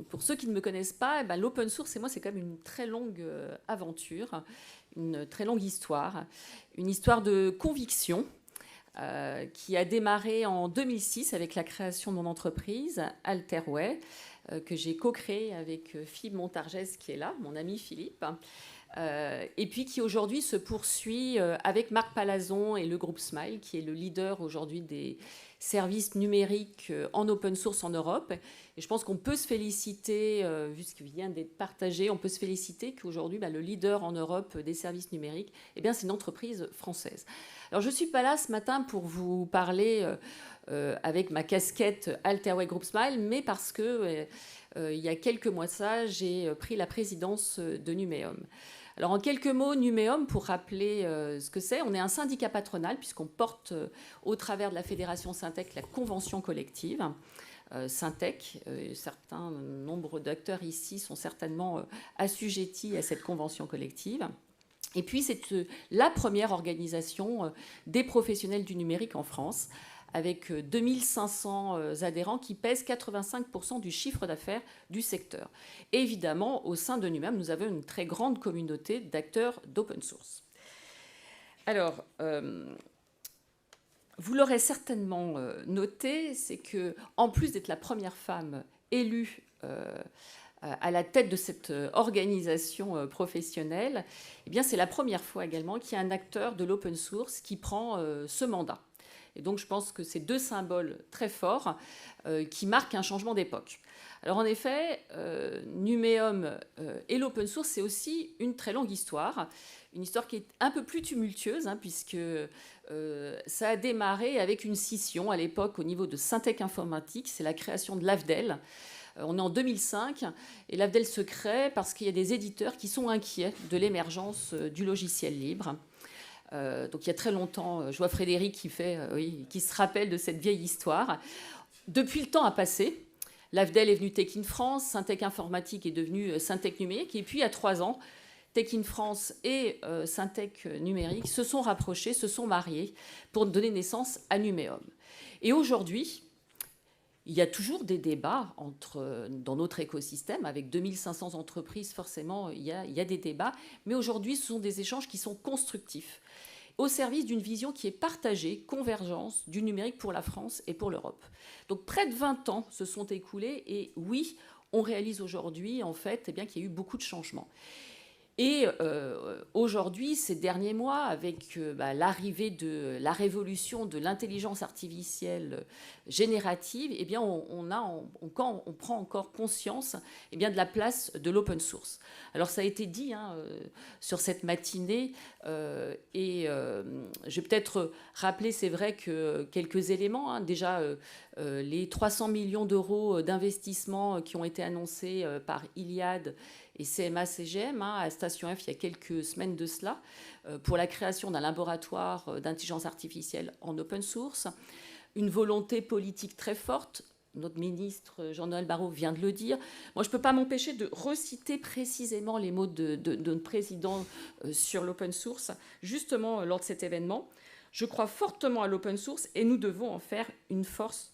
pour ceux qui ne me connaissent pas, l'open source et moi, c'est quand même une très longue aventure, une très longue histoire, une histoire de conviction qui a démarré en 2006 avec la création de mon entreprise, Alterway, que j'ai co-créée avec Philippe Montargès, qui est là, mon ami Philippe, et puis qui aujourd'hui se poursuit avec Marc Palazon et le groupe Smile, qui est le leader aujourd'hui des services numériques en open source en Europe. Et je pense qu'on peut se féliciter, vu ce qui vient d'être partagé, on peut se féliciter qu'aujourd'hui, le leader en Europe des services numériques, c'est une entreprise française. Alors, je ne suis pas là ce matin pour vous parler avec ma casquette Alterway Group Smile, mais parce que il y a quelques mois de ça, j'ai pris la présidence de Numéum. Alors, en quelques mots, Numéum, pour rappeler ce que c'est, on est un syndicat patronal, puisqu'on porte au travers de la Fédération Syntec la convention collective. Syntec, certains nombre d'acteurs ici sont certainement assujettis à cette convention collective. Et puis, c'est la première organisation des professionnels du numérique en France, avec 2500 adhérents qui pèsent 85% du chiffre d'affaires du secteur. Et évidemment, au sein de Numéum, nous avons une très grande communauté d'acteurs d'open source. Alors, vous l'aurez certainement noté, c'est que, en plus d'être la première femme élue à la tête de cette organisation professionnelle, c'est la première fois également qu'il y a un acteur de l'open source qui prend ce mandat. Et donc, je pense que c'est deux symboles très forts qui marquent un changement d'époque. Alors, en effet, Numéum et l'open source, c'est aussi une très longue histoire. Une histoire qui est un peu plus tumultueuse, puisque ça a démarré avec une scission à l'époque au niveau de Syntec Informatique. C'est la création de l'AFDEL. On est en 2005 et l'AFDEL se crée parce qu'il y a des éditeurs qui sont inquiets de l'émergence du logiciel libre. Donc il y a très longtemps, je vois Frédéric qui se rappelle de cette vieille histoire. Depuis, le temps a passé. L'AFDEL est venu Tech in France, Syntec Informatique est devenu Syntec Numérique. Et puis, il y a 3 ans, Tech in France et Syntec Numérique se sont rapprochés, se sont mariés pour donner naissance à Numéum. Et aujourd'hui, il y a toujours des débats dans notre écosystème. Avec 2500 entreprises, forcément, il y a des débats. Mais aujourd'hui, ce sont des échanges qui sont constructifs, au service d'une vision qui est partagée, convergence du numérique pour la France et pour l'Europe. Donc près de 20 ans se sont écoulés et oui, on réalise aujourd'hui en fait qu'il y a eu beaucoup de changements. Et aujourd'hui, ces derniers mois, avec l'arrivée de la révolution de l'intelligence artificielle générative, on prend encore conscience de la place de l'open source. Alors ça a été dit sur cette matinée, et je vais peut-être rappeler, c'est vrai, que quelques éléments. Déjà, les 300 millions d'euros d'investissement qui ont été annoncés par Iliad et CMA-CGM à Station F il y a quelques semaines de cela, pour la création d'un laboratoire d'intelligence artificielle en open source. Une volonté politique très forte, notre ministre Jean-Noël Barrot vient de le dire. Moi, je ne peux pas m'empêcher de reciter précisément les mots de notre président sur l'open source, justement lors de cet événement. Je crois fortement à l'open source et nous devons en faire une force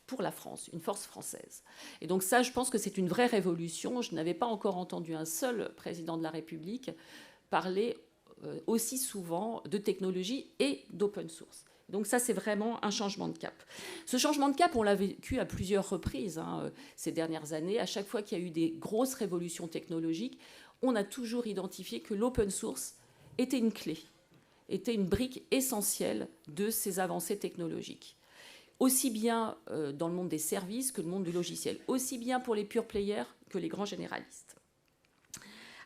pour la France, une force française. Et donc ça, je pense que c'est une vraie révolution. Je n'avais pas encore entendu un seul président de la République parler aussi souvent de technologie et d'open source. Donc ça, c'est vraiment un changement de cap. Ce changement de cap, on l'a vécu à plusieurs reprises ces dernières années. À chaque fois qu'il y a eu des grosses révolutions technologiques, on a toujours identifié que l'open source était une clé, était une brique essentielle de ces avancées technologiques. Aussi bien dans le monde des services que le monde du logiciel, aussi bien pour les pure players que les grands généralistes.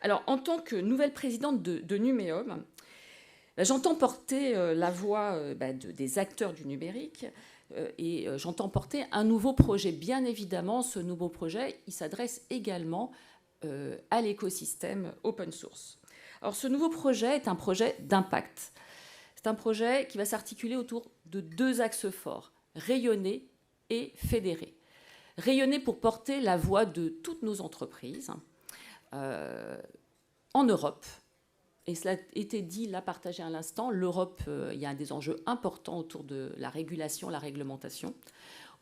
Alors, en tant que nouvelle présidente de Numéum, j'entends porter la voix des acteurs du numérique et j'entends porter un nouveau projet. Bien évidemment, ce nouveau projet, il s'adresse également à l'écosystème open source. Alors, ce nouveau projet est un projet d'impact. C'est un projet qui va s'articuler autour de 2 axes forts, rayonner et fédérer. Rayonner pour porter la voix de toutes nos entreprises en Europe. Et cela a été dit, là, partagé à l'instant, l'Europe, il y a des enjeux importants autour de la régulation, la réglementation,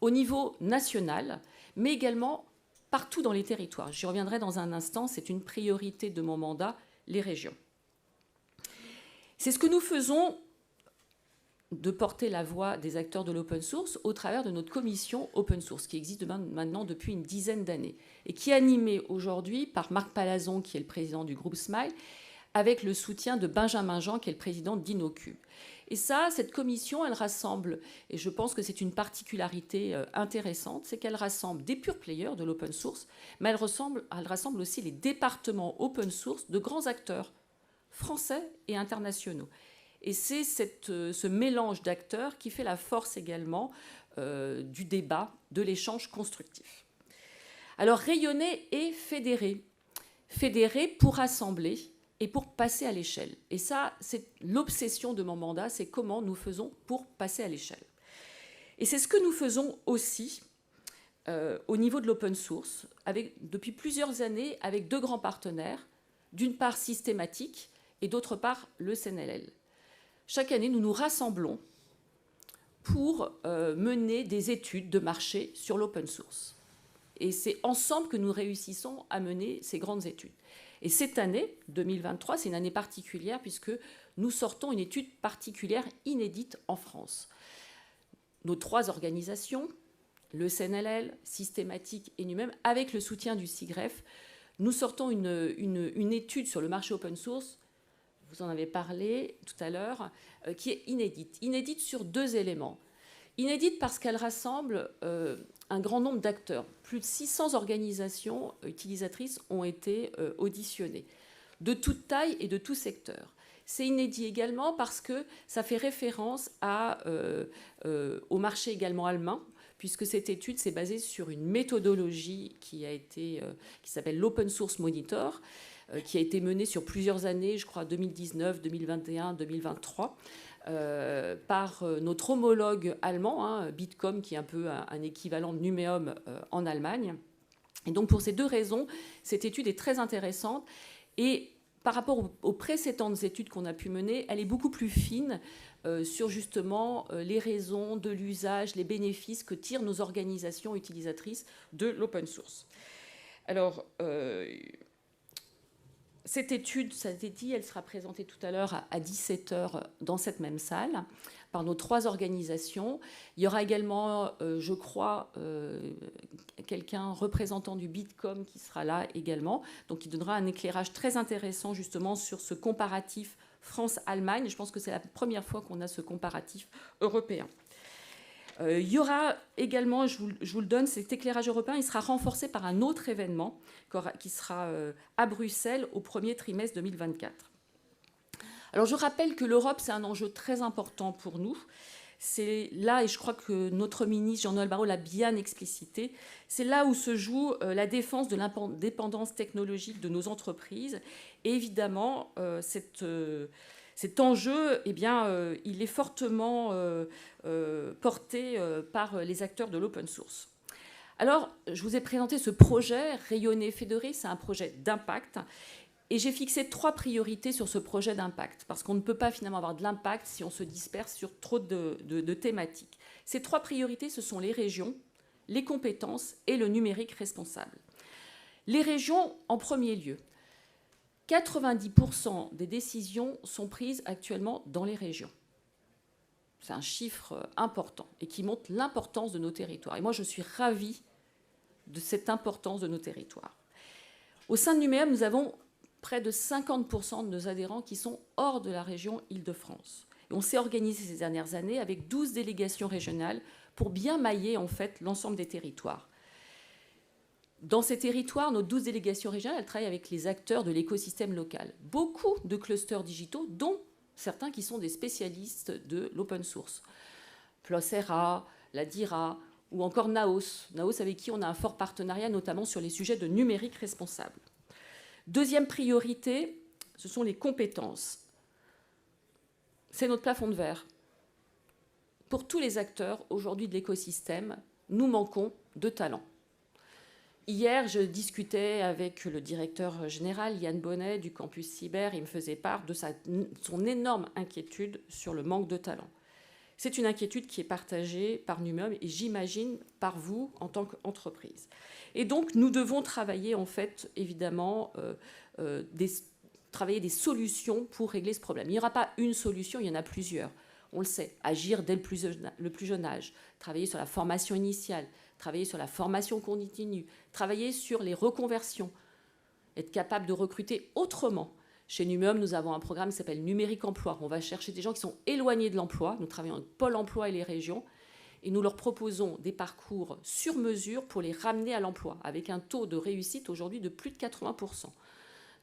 au niveau national, mais également partout dans les territoires. J'y reviendrai dans un instant, c'est une priorité de mon mandat, les régions. C'est ce que nous faisons de porter la voix des acteurs de l'open source au travers de notre commission open source, qui existe maintenant depuis une dizaine d'années, et qui est animée aujourd'hui par Marc Palazon, qui est le président du groupe Smile, avec le soutien de Benjamin Jean, qui est le président d'Inocube. Et ça, cette commission, elle rassemble, et je pense que c'est une particularité intéressante, c'est qu'elle rassemble des pure players de l'open source, mais elle rassemble aussi les départements open source de grands acteurs français et internationaux. Et c'est ce mélange d'acteurs qui fait la force également du débat, de l'échange constructif. Alors, rayonner et fédérer. Fédérer pour rassembler et pour passer à l'échelle. Et ça, c'est l'obsession de mon mandat, c'est comment nous faisons pour passer à l'échelle. Et c'est ce que nous faisons aussi au niveau de l'open source, depuis plusieurs années, avec 2 grands partenaires, d'une part Systématique et d'autre part le CNLL. Chaque année, nous nous rassemblons pour mener des études de marché sur l'open source. Et c'est ensemble que nous réussissons à mener ces grandes études. Et cette année, 2023, c'est une année particulière puisque nous sortons une étude particulière inédite en France. Nos 3 organisations, le CNLL, Systématique et nous-mêmes, avec le soutien du SIGREF, nous sortons une étude sur le marché open source, vous en avez parlé tout à l'heure, qui est inédite. Inédite sur 2 éléments. Inédite parce qu'elle rassemble un grand nombre d'acteurs. Plus de 600 organisations utilisatrices ont été auditionnées, de toute taille et de tout secteur. C'est inédit également parce que ça fait référence au marché également allemand, puisque cette étude s'est basée sur une méthodologie qui s'appelle l'Open Source Monitor, qui a été menée sur plusieurs années, je crois 2019, 2021, 2023, par notre homologue allemand, Bitkom, qui est un peu un équivalent de Numéum en Allemagne. Et donc pour ces 2 raisons, cette étude est très intéressante. Et par rapport aux précédentes études qu'on a pu mener, elle est beaucoup plus fine sur justement les raisons de l'usage, les bénéfices que tirent nos organisations utilisatrices de l'open source. Alors, cette étude, ça a été dit, elle sera présentée tout à l'heure à 17h dans cette même salle par nos 3 organisations. Il y aura également, je crois, quelqu'un représentant du Bitkom qui sera là également, donc qui donnera un éclairage très intéressant justement sur ce comparatif France-Allemagne. Je pense que c'est la première fois qu'on a ce comparatif européen. Il y aura également, je vous le donne, cet éclairage européen, il sera renforcé par un autre événement qui sera à Bruxelles au 1er trimestre 2024. Alors je rappelle que l'Europe, c'est un enjeu très important pour nous. C'est là, et je crois que notre ministre Jean-Noël Barrot l'a bien explicité, c'est là où se joue la défense de l'indépendance technologique de nos entreprises. Et évidemment, cet enjeu, eh bien, il est fortement porté par les acteurs de l'open source. Alors, je vous ai présenté ce projet, Rayonner, Fédérer, c'est un projet d'impact. Et j'ai fixé 3 priorités sur ce projet d'impact, parce qu'on ne peut pas finalement avoir de l'impact si on se disperse sur trop de thématiques. Ces 3 priorités, ce sont les régions, les compétences et le numérique responsable. Les régions, en premier lieu. 90% des décisions sont prises actuellement dans les régions. C'est un chiffre important et qui montre l'importance de nos territoires. Et moi, je suis ravie de cette importance de nos territoires. Au sein de Numéum, nous avons près de 50% de nos adhérents qui sont hors de la région Île-de-France. Et on s'est organisé ces dernières années avec 12 délégations régionales pour bien mailler en fait l'ensemble des territoires. Dans ces territoires, nos 12 délégations régionales, elles travaillent avec les acteurs de l'écosystème local. Beaucoup de clusters digitaux, dont certains qui sont des spécialistes de l'open source. Plocera, la DIRA ou encore Naos. Naos avec qui on a un fort partenariat, notamment sur les sujets de numérique responsable. Deuxième priorité, ce sont les compétences. C'est notre plafond de verre. Pour tous les acteurs aujourd'hui de l'écosystème, nous manquons de talents. Hier, je discutais avec le directeur général, Yann Bonnet, du campus cyber. Il me faisait part de son énorme inquiétude sur le manque de talent. C'est une inquiétude qui est partagée par Numéum et j'imagine par vous en tant qu'entreprise. Et donc, nous devons travailler, en fait, évidemment, travailler des solutions pour régler ce problème. Il n'y aura pas une solution, il y en a plusieurs. On le sait, agir dès le plus jeune âge, travailler sur la formation initiale, travailler sur la formation continue, travailler sur les reconversions, être capable de recruter autrement. Chez Numéum, nous avons un programme qui s'appelle Numérique Emploi. On va chercher des gens qui sont éloignés de l'emploi. Nous travaillons avec Pôle emploi et les régions. Et nous leur proposons des parcours sur mesure pour les ramener à l'emploi, avec un taux de réussite aujourd'hui de plus de 80%.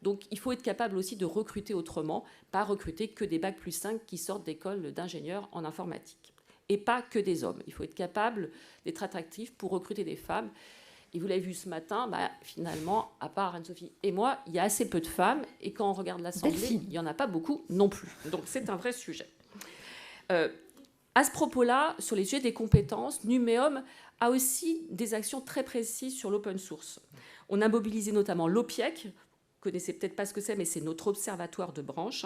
Donc il faut être capable aussi de recruter autrement, pas recruter que des bacs plus 5 qui sortent d'écoles d'ingénieurs en informatique. Et pas que des hommes. Il faut être capable d'être attractif pour recruter des femmes. Et vous l'avez vu ce matin, finalement, à part Anne-Sophie et moi, il y a assez peu de femmes. Et quand on regarde l'Assemblée, il n'y en a pas beaucoup non plus. Donc c'est un vrai sujet. À ce propos-là, sur les sujets des compétences, Numéum a aussi des actions très précises sur l'open source. On a mobilisé notamment l'OPIEC, vous ne connaissez peut-être pas ce que c'est, mais c'est notre observatoire de branche,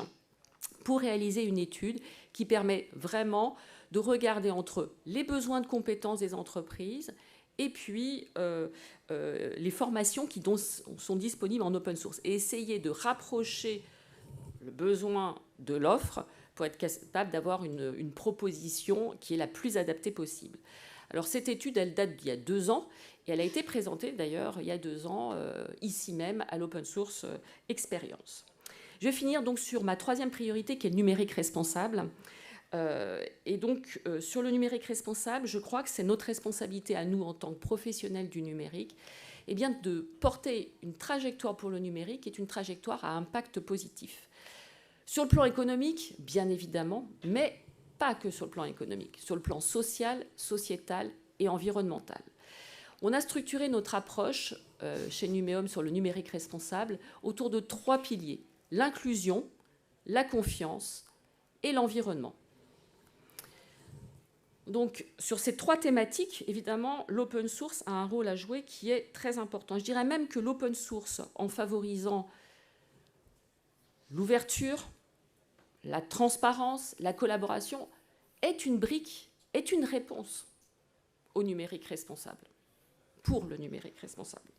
pour réaliser une étude qui permet vraiment de regarder entre les besoins de compétences des entreprises et puis les formations qui sont disponibles en open source et essayer de rapprocher le besoin de l'offre pour être capable d'avoir une proposition qui est la plus adaptée possible. Alors cette étude, elle date d'il y a 2 ans et elle a été présentée d'ailleurs il y a 2 ans ici même à l'Open Source Experience. Je vais finir donc sur ma 3e priorité qui est le numérique responsable. Et donc, sur le numérique responsable, je crois que c'est notre responsabilité à nous, en tant que professionnels du numérique, eh bien, de porter une trajectoire pour le numérique qui est une trajectoire à impact positif. Sur le plan économique, bien évidemment, mais pas que sur le plan économique, sur le plan social, sociétal et environnemental. On a structuré notre approche chez Numéum sur le numérique responsable autour de 3 piliers: l'inclusion, la confiance et l'environnement. Donc, sur ces 3 thématiques, évidemment, l'open source a un rôle à jouer qui est très important. Je dirais même que l'open source, en favorisant l'ouverture, la transparence, la collaboration, est une brique, est une réponse au numérique responsable, pour le numérique responsable.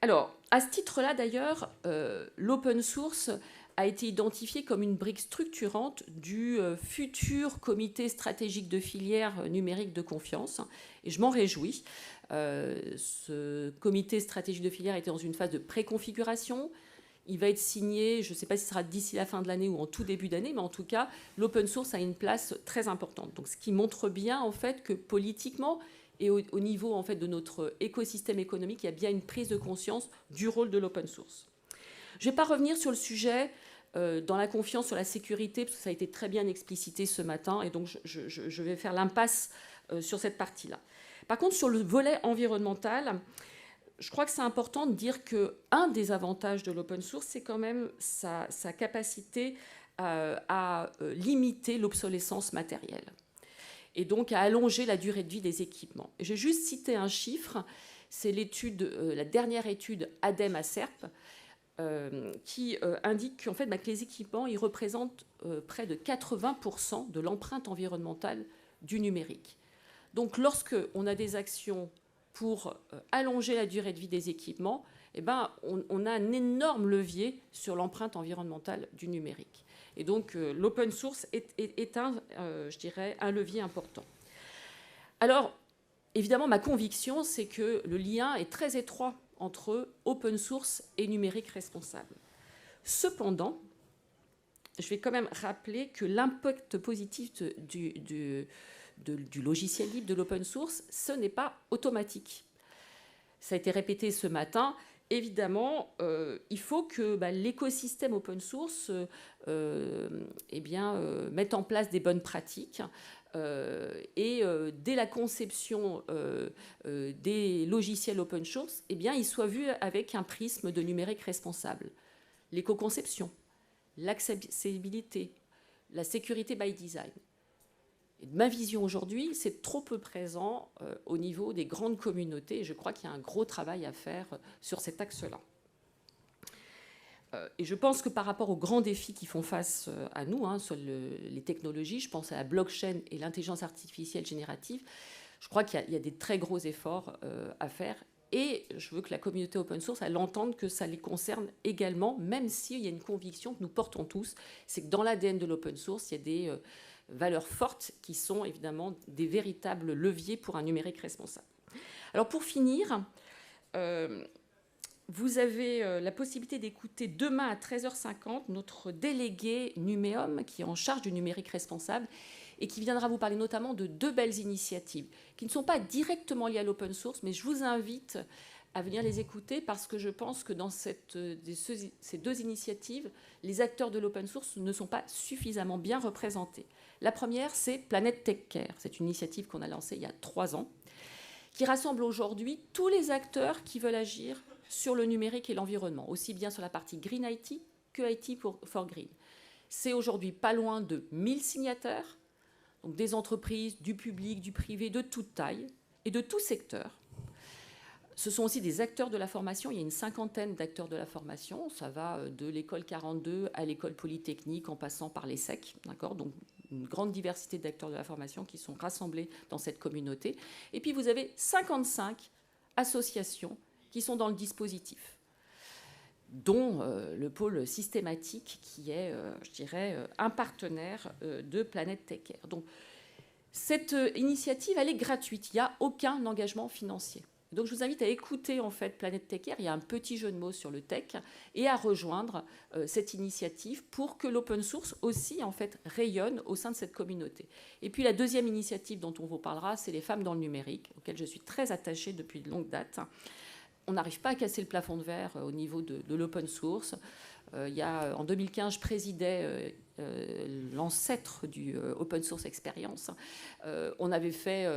Alors, à ce titre-là, d'ailleurs, l'open source a été identifié comme une brique structurante du futur comité stratégique de filière numérique de confiance. Et je m'en réjouis. Ce comité stratégique de filière était dans une phase de préconfiguration. Il va être signé, je ne sais pas si ce sera d'ici la fin de l'année ou en tout début d'année, mais en tout cas, l'open source a une place très importante. Donc, ce qui montre bien, en fait, que politiquement et au niveau, en fait, de notre écosystème économique, il y a bien une prise de conscience du rôle de l'open source. Je ne vais pas revenir sur le sujet dans la confiance, sur la sécurité, parce que ça a été très bien explicité ce matin, et donc je vais faire l'impasse sur cette partie-là. Par contre, sur le volet environnemental, je crois que c'est important de dire qu'un des avantages de l'open source, c'est quand même sa capacité à limiter l'obsolescence matérielle, et donc à allonger la durée de vie des équipements. Et j'ai juste cité un chiffre, c'est la dernière étude ADEME-ACERP, qui indique qu'en fait, que les équipements ils représentent près de 80% de l'empreinte environnementale du numérique. Donc lorsqu'on a des actions pour allonger la durée de vie des équipements, on a un énorme levier sur l'empreinte environnementale du numérique. Et donc, l'open source est je dirais, un levier important. Alors, évidemment, ma conviction, c'est que le lien est très étroit entre open source et numérique responsable. Cependant, je vais quand même rappeler que l'impact positif du logiciel libre, de l'open source, ce n'est pas automatique. Ça a été répété ce matin. Évidemment, il faut que l'écosystème open source mette en place des bonnes pratiques. Et dès la conception des logiciels open source, ils soient vus avec un prisme de numérique responsable. L'éco-conception, l'accessibilité, la sécurité by design. Et de ma vision aujourd'hui, c'est trop peu présent au niveau des grandes communautés. Et je crois qu'il y a un gros travail à faire sur cet axe-là. Et je pense que par rapport aux grands défis qui font face à nous, sur les technologies, je pense à la blockchain et l'intelligence artificielle générative, je crois qu'il y a des très gros efforts à faire. Et je veux que la communauté open source, elle entende que ça les concerne également, même s'il y a une conviction que nous portons tous, c'est que dans l'ADN de l'open source, il y a des valeurs fortes qui sont évidemment des véritables leviers pour un numérique responsable. Alors pour finir, vous avez la possibilité d'écouter demain à 13h50 notre délégué Numéum qui est en charge du numérique responsable et qui viendra vous parler notamment de 2 belles initiatives qui ne sont pas directement liées à l'open source, mais je vous invite à venir les écouter parce que je pense que dans ces 2 initiatives, les acteurs de l'open source ne sont pas suffisamment bien représentés. La première, c'est Planet Tech Care. C'est une initiative qu'on a lancée il y a 3 ans, qui rassemble aujourd'hui tous les acteurs qui veulent agir sur le numérique et l'environnement, aussi bien sur la partie Green IT que IT for Green. C'est aujourd'hui pas loin de 1000 signataires, donc des entreprises, du public, du privé, de toute taille et de tout secteur. Ce sont aussi des acteurs de la formation. Il y a une 50aine d'acteurs de la formation. Ça va de l'école 42 à l'école polytechnique en passant par l'ESSEC. D'accord ? Donc, une grande diversité d'acteurs de la formation qui sont rassemblés dans cette communauté. Et puis, vous avez 55 associations qui sont dans le dispositif, dont le pôle systématique qui est, je dirais, un partenaire de Planet Tech Care. Donc, cette initiative, elle est gratuite. Il n'y a aucun engagement financier. Donc, je vous invite à écouter en fait Planet Tech Care. Il y a un petit jeu de mots sur le tech et à rejoindre cette initiative pour que l'open source aussi en fait rayonne au sein de cette communauté. Et puis la deuxième initiative dont on vous parlera, c'est les femmes dans le numérique, auxquelles je suis très attachée depuis de longue date. On n'arrive pas à casser le plafond de verre au niveau de l'open source. En 2015, je présidais l'ancêtre du Open Source Experience. On avait fait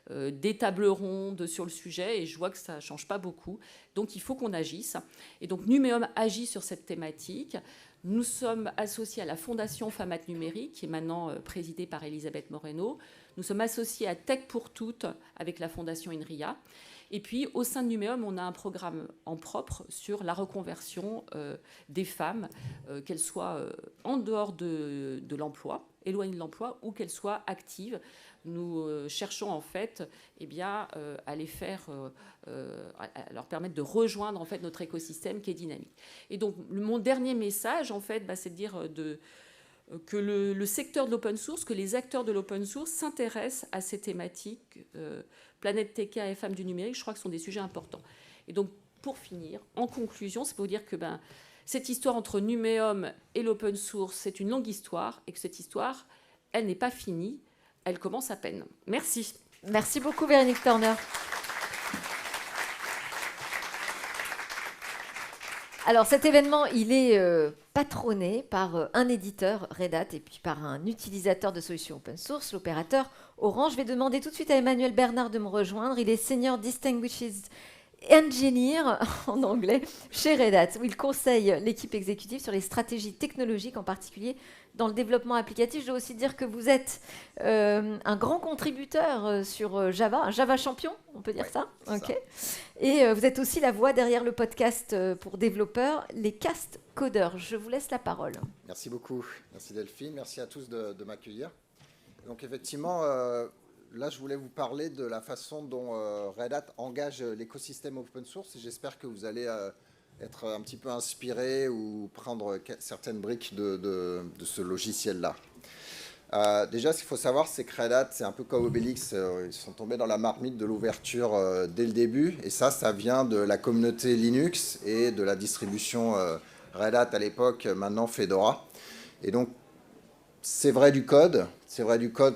des tables rondes sur le sujet et je vois que ça ne change pas beaucoup. Donc, il faut qu'on agisse. Et donc, Numéum agit sur cette thématique. Nous sommes associés à la Fondation Famat Numérique, qui est maintenant présidée par Elisabeth Moreno. Nous sommes associés à Tech pour Toutes avec la Fondation INRIA. Et puis, au sein de Numéum, on a un programme en propre sur la reconversion des femmes, qu'elles soient en dehors de l'emploi, éloignées de l'emploi, ou qu'elles soient actives. Nous cherchons en fait à les faire, à leur permettre de rejoindre en fait notre écosystème qui est dynamique. Et donc, mon dernier message, en fait, c'est de dire que le secteur de l'open source, que les acteurs de l'open source s'intéressent à ces thématiques. Planète TK et femmes du numérique, je crois que ce sont des sujets importants. Et donc, pour finir, en conclusion, c'est pour dire que cette histoire entre Numéum et l'open source, c'est une longue histoire, et que cette histoire, elle n'est pas finie, elle commence à peine. Merci. Merci beaucoup, Véronique Turner. Alors cet événement, il est patronné par un éditeur, Red Hat, et puis par un utilisateur de solutions open source, l'opérateur Orange. Je vais demander tout de suite à Emmanuel Bernard de me rejoindre. Il est Senior Distinguished Engineer en anglais chez Red Hat, où il conseille l'équipe exécutive sur les stratégies technologiques, en particulier dans le développement applicatif. Je dois aussi dire que vous êtes un grand contributeur sur Java, un Java champion, on peut dire ça, okay. Et vous êtes aussi la voix derrière le podcast pour développeurs, les Cast Codeurs. Je vous laisse la parole. Merci beaucoup. Merci Delphine. Merci à tous de m'accueillir. Donc effectivement, là je voulais vous parler de la façon dont Red Hat engage l'écosystème open source et j'espère que vous allez être un petit peu inspiré ou prendre certaines briques de ce logiciel-là. Déjà, ce qu'il faut savoir, c'est que Red Hat, c'est un peu comme Obélix, ils sont tombés dans la marmite de l'ouverture dès le début, et ça vient de la communauté Linux et de la distribution Red Hat à l'époque, maintenant Fedora. Et donc, c'est vrai du code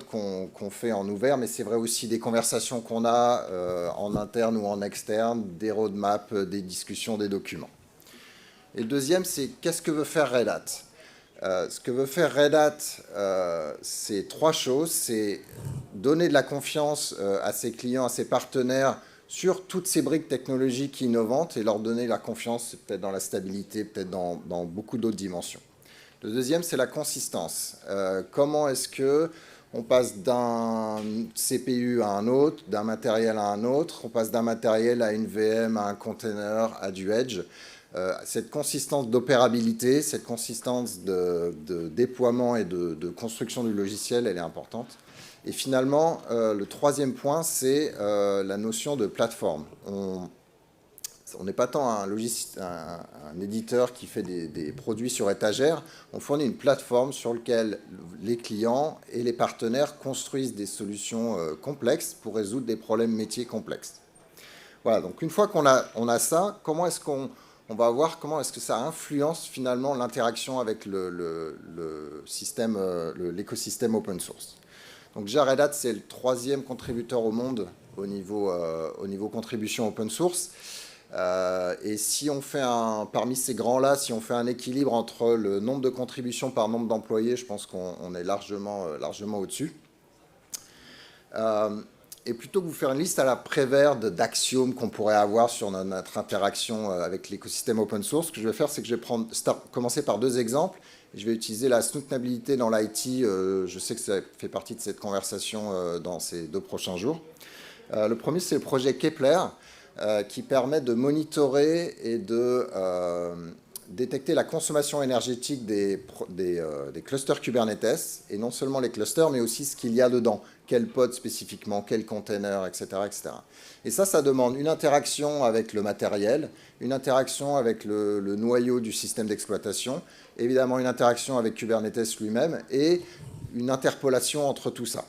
qu'on fait en ouvert, mais c'est vrai aussi des conversations qu'on a en interne ou en externe, des roadmaps, des discussions, des documents. Et le deuxième, c'est qu'est-ce que veut faire Red Hat ? Ce que veut faire Red Hat, c'est 3 choses. C'est donner de la confiance à ses clients, à ses partenaires sur toutes ces briques technologiques innovantes et leur donner la confiance peut-être dans la stabilité, peut-être dans beaucoup d'autres dimensions. Le deuxième, c'est la consistance. Comment est-ce qu'on passe d'un CPU à un autre, d'un matériel à un autre, on passe d'un matériel à une VM, à un container, à du Edge. Cette consistance d'opérabilité, cette consistance de déploiement et de construction du logiciel, elle est importante. Et finalement, le troisième point, c'est la notion de plateforme. On n'est pas tant un éditeur qui fait des produits sur étagère, on fournit une plateforme sur laquelle les clients et les partenaires construisent des solutions complexes pour résoudre des problèmes métiers complexes. Voilà, donc une fois qu'on a ça, comment est-ce qu'on va voir comment est-ce que ça influence finalement l'interaction avec l'écosystème open source. Donc déjà, Red Hat, c'est le 3e contributeur au monde au niveau contribution open source. Et si on fait parmi ces grands-là, si on fait un équilibre entre le nombre de contributions par nombre d'employés, je pense qu'on est largement au-dessus. Et plutôt que vous faire une liste à la Prévert d'axiomes qu'on pourrait avoir sur notre interaction avec l'écosystème open source, ce que je vais faire, c'est que je vais commencer par 2 exemples. Je vais utiliser la soutenabilité dans l'IT. Je sais que ça fait partie de cette conversation dans ces 2 prochains jours. Le premier, c'est le projet Kepler, qui permet de monitorer et de détecter la consommation énergétique des clusters Kubernetes, et non seulement les clusters, mais aussi ce qu'il y a dedans, quel pod spécifiquement, quel container, etc., etc. Et ça demande une interaction avec le matériel, une interaction avec le noyau du système d'exploitation, évidemment une interaction avec Kubernetes lui-même, et une interpolation entre tout ça.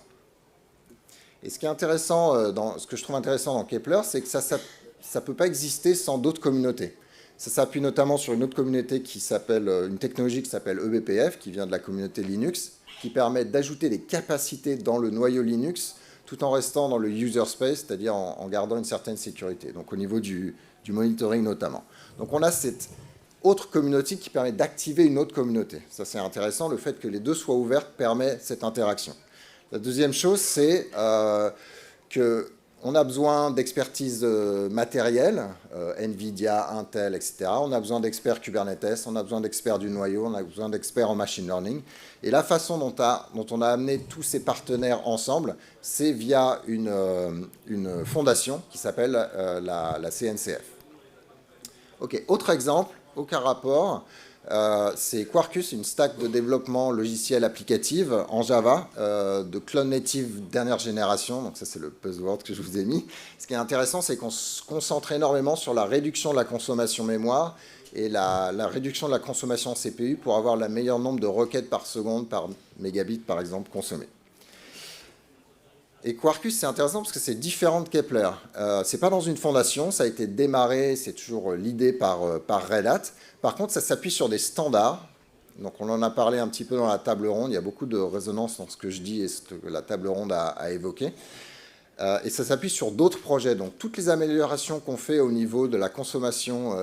Et ce qui est intéressant, ce que je trouve intéressant dans Kepler, c'est que ça ne peut pas exister sans d'autres communautés. Ça s'appuie notamment sur une autre communauté une technologie qui s'appelle eBPF, qui vient de la communauté Linux, qui permet d'ajouter des capacités dans le noyau Linux, tout en restant dans le user space, c'est-à-dire en gardant une certaine sécurité, donc au niveau du monitoring notamment. Donc on a cette autre communauté qui permet d'activer une autre communauté. Ça c'est intéressant, le fait que les deux soient ouvertes permet cette interaction. La deuxième chose, c'est qu'on a besoin d'expertise matérielle, NVIDIA, Intel, etc. On a besoin d'experts Kubernetes, on a besoin d'experts du noyau, on a besoin d'experts en machine learning. Et la façon dont on a amené tous ces partenaires ensemble, c'est via une fondation qui s'appelle la CNCF. Ok, autre exemple, aucun rapport. C'est Quarkus, une stack de développement logiciel applicatif en Java, de clone native dernière génération. Donc ça, c'est le buzzword que je vous ai mis. Ce qui est intéressant, c'est qu'on se concentre énormément sur la réduction de la consommation mémoire et la réduction de la consommation CPU pour avoir le meilleur nombre de requêtes par seconde, par mégabit, par exemple, consommées. Et Quarkus, c'est intéressant parce que c'est différent de Kepler. C'est pas dans une fondation, ça a été démarré, c'est toujours l'idée par Red Hat. Par contre, ça s'appuie sur des standards. Donc, on en a parlé un petit peu dans la table ronde. Il y a beaucoup de résonance dans ce que je dis et ce que la table ronde a évoqué. Et ça s'appuie sur d'autres projets. Donc, toutes les améliorations qu'on fait au niveau de la consommation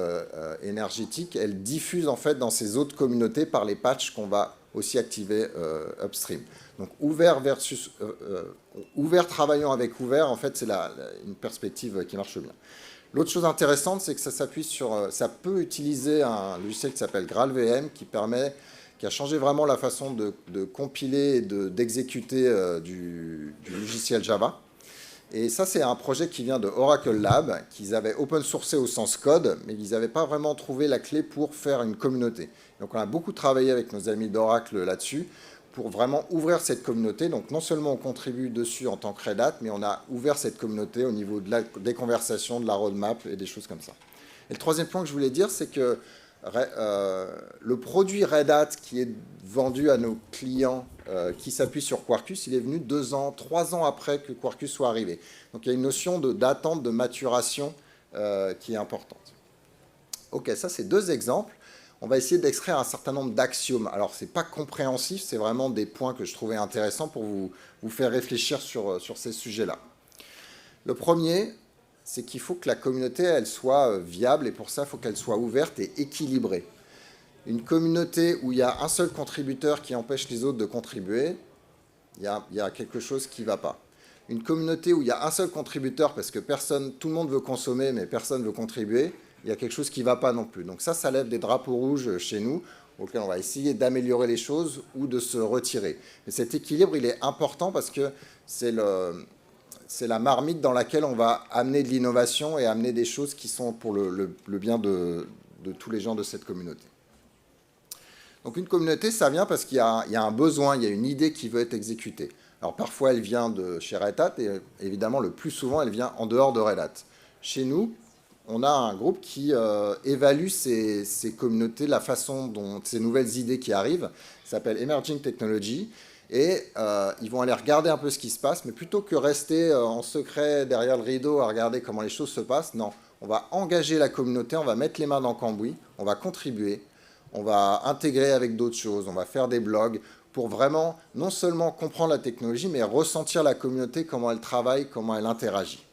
énergétique, elles diffusent en fait dans ces autres communautés par les patchs qu'on va aussi activer upstream. Donc, ouvert travaillant avec ouvert, en fait, c'est une perspective qui marche bien. L'autre chose intéressante, c'est que ça s'appuie ça peut utiliser un logiciel qui s'appelle GraalVM, qui a changé vraiment la façon de compiler et d'exécuter du logiciel Java. Et ça, c'est un projet qui vient de Oracle Lab, qu'ils avaient open sourcé au sens code, mais ils n'avaient pas vraiment trouvé la clé pour faire une communauté. Donc, on a beaucoup travaillé avec nos amis d'Oracle là-dessus, pour vraiment ouvrir cette communauté. Donc non seulement on contribue dessus en tant que Red Hat, mais on a ouvert cette communauté au niveau de des conversations, de la roadmap et des choses comme ça. Et le troisième point que je voulais dire, c'est que le produit Red Hat qui est vendu à nos clients qui s'appuie sur Quarkus, il est venu 2 ans, 3 ans après que Quarkus soit arrivé. Donc il y a une notion d'attente, de maturation qui est importante. Ok, ça c'est 2 exemples. On va essayer d'extraire un certain nombre d'axiomes. Alors ce n'est pas compréhensif, c'est vraiment des points que je trouvais intéressants pour vous faire réfléchir sur ces sujets-là. Le premier, c'est qu'il faut que la communauté elle soit viable, et pour ça, il faut qu'elle soit ouverte et équilibrée. Une communauté où il y a un seul contributeur qui empêche les autres de contribuer, il y a quelque chose qui ne va pas. Une communauté où il y a un seul contributeur parce que tout le monde veut consommer, mais personne ne veut contribuer, il y a quelque chose qui ne va pas non plus. Donc ça lève des drapeaux rouges chez nous, auxquels on va essayer d'améliorer les choses ou de se retirer. Mais cet équilibre, il est important parce que c'est la marmite dans laquelle on va amener de l'innovation et amener des choses qui sont pour le bien de tous les gens de cette communauté. Donc une communauté, ça vient parce qu'il y a un besoin, il y a une idée qui veut être exécutée. Alors parfois, elle vient de chez Red Hat, et évidemment, le plus souvent, elle vient en dehors de Red Hat. Chez nous, on a un groupe qui évalue ces communautés, la façon dont ces nouvelles idées qui arrivent, ça s'appelle Emerging Technology, et ils vont aller regarder un peu ce qui se passe, mais plutôt que rester en secret derrière le rideau à regarder comment les choses se passent, non, on va engager la communauté, on va mettre les mains dans le cambouis, on va contribuer, on va intégrer avec d'autres choses, on va faire des blogs pour vraiment non seulement comprendre la technologie, mais ressentir la communauté, comment elle travaille, comment elle interagit.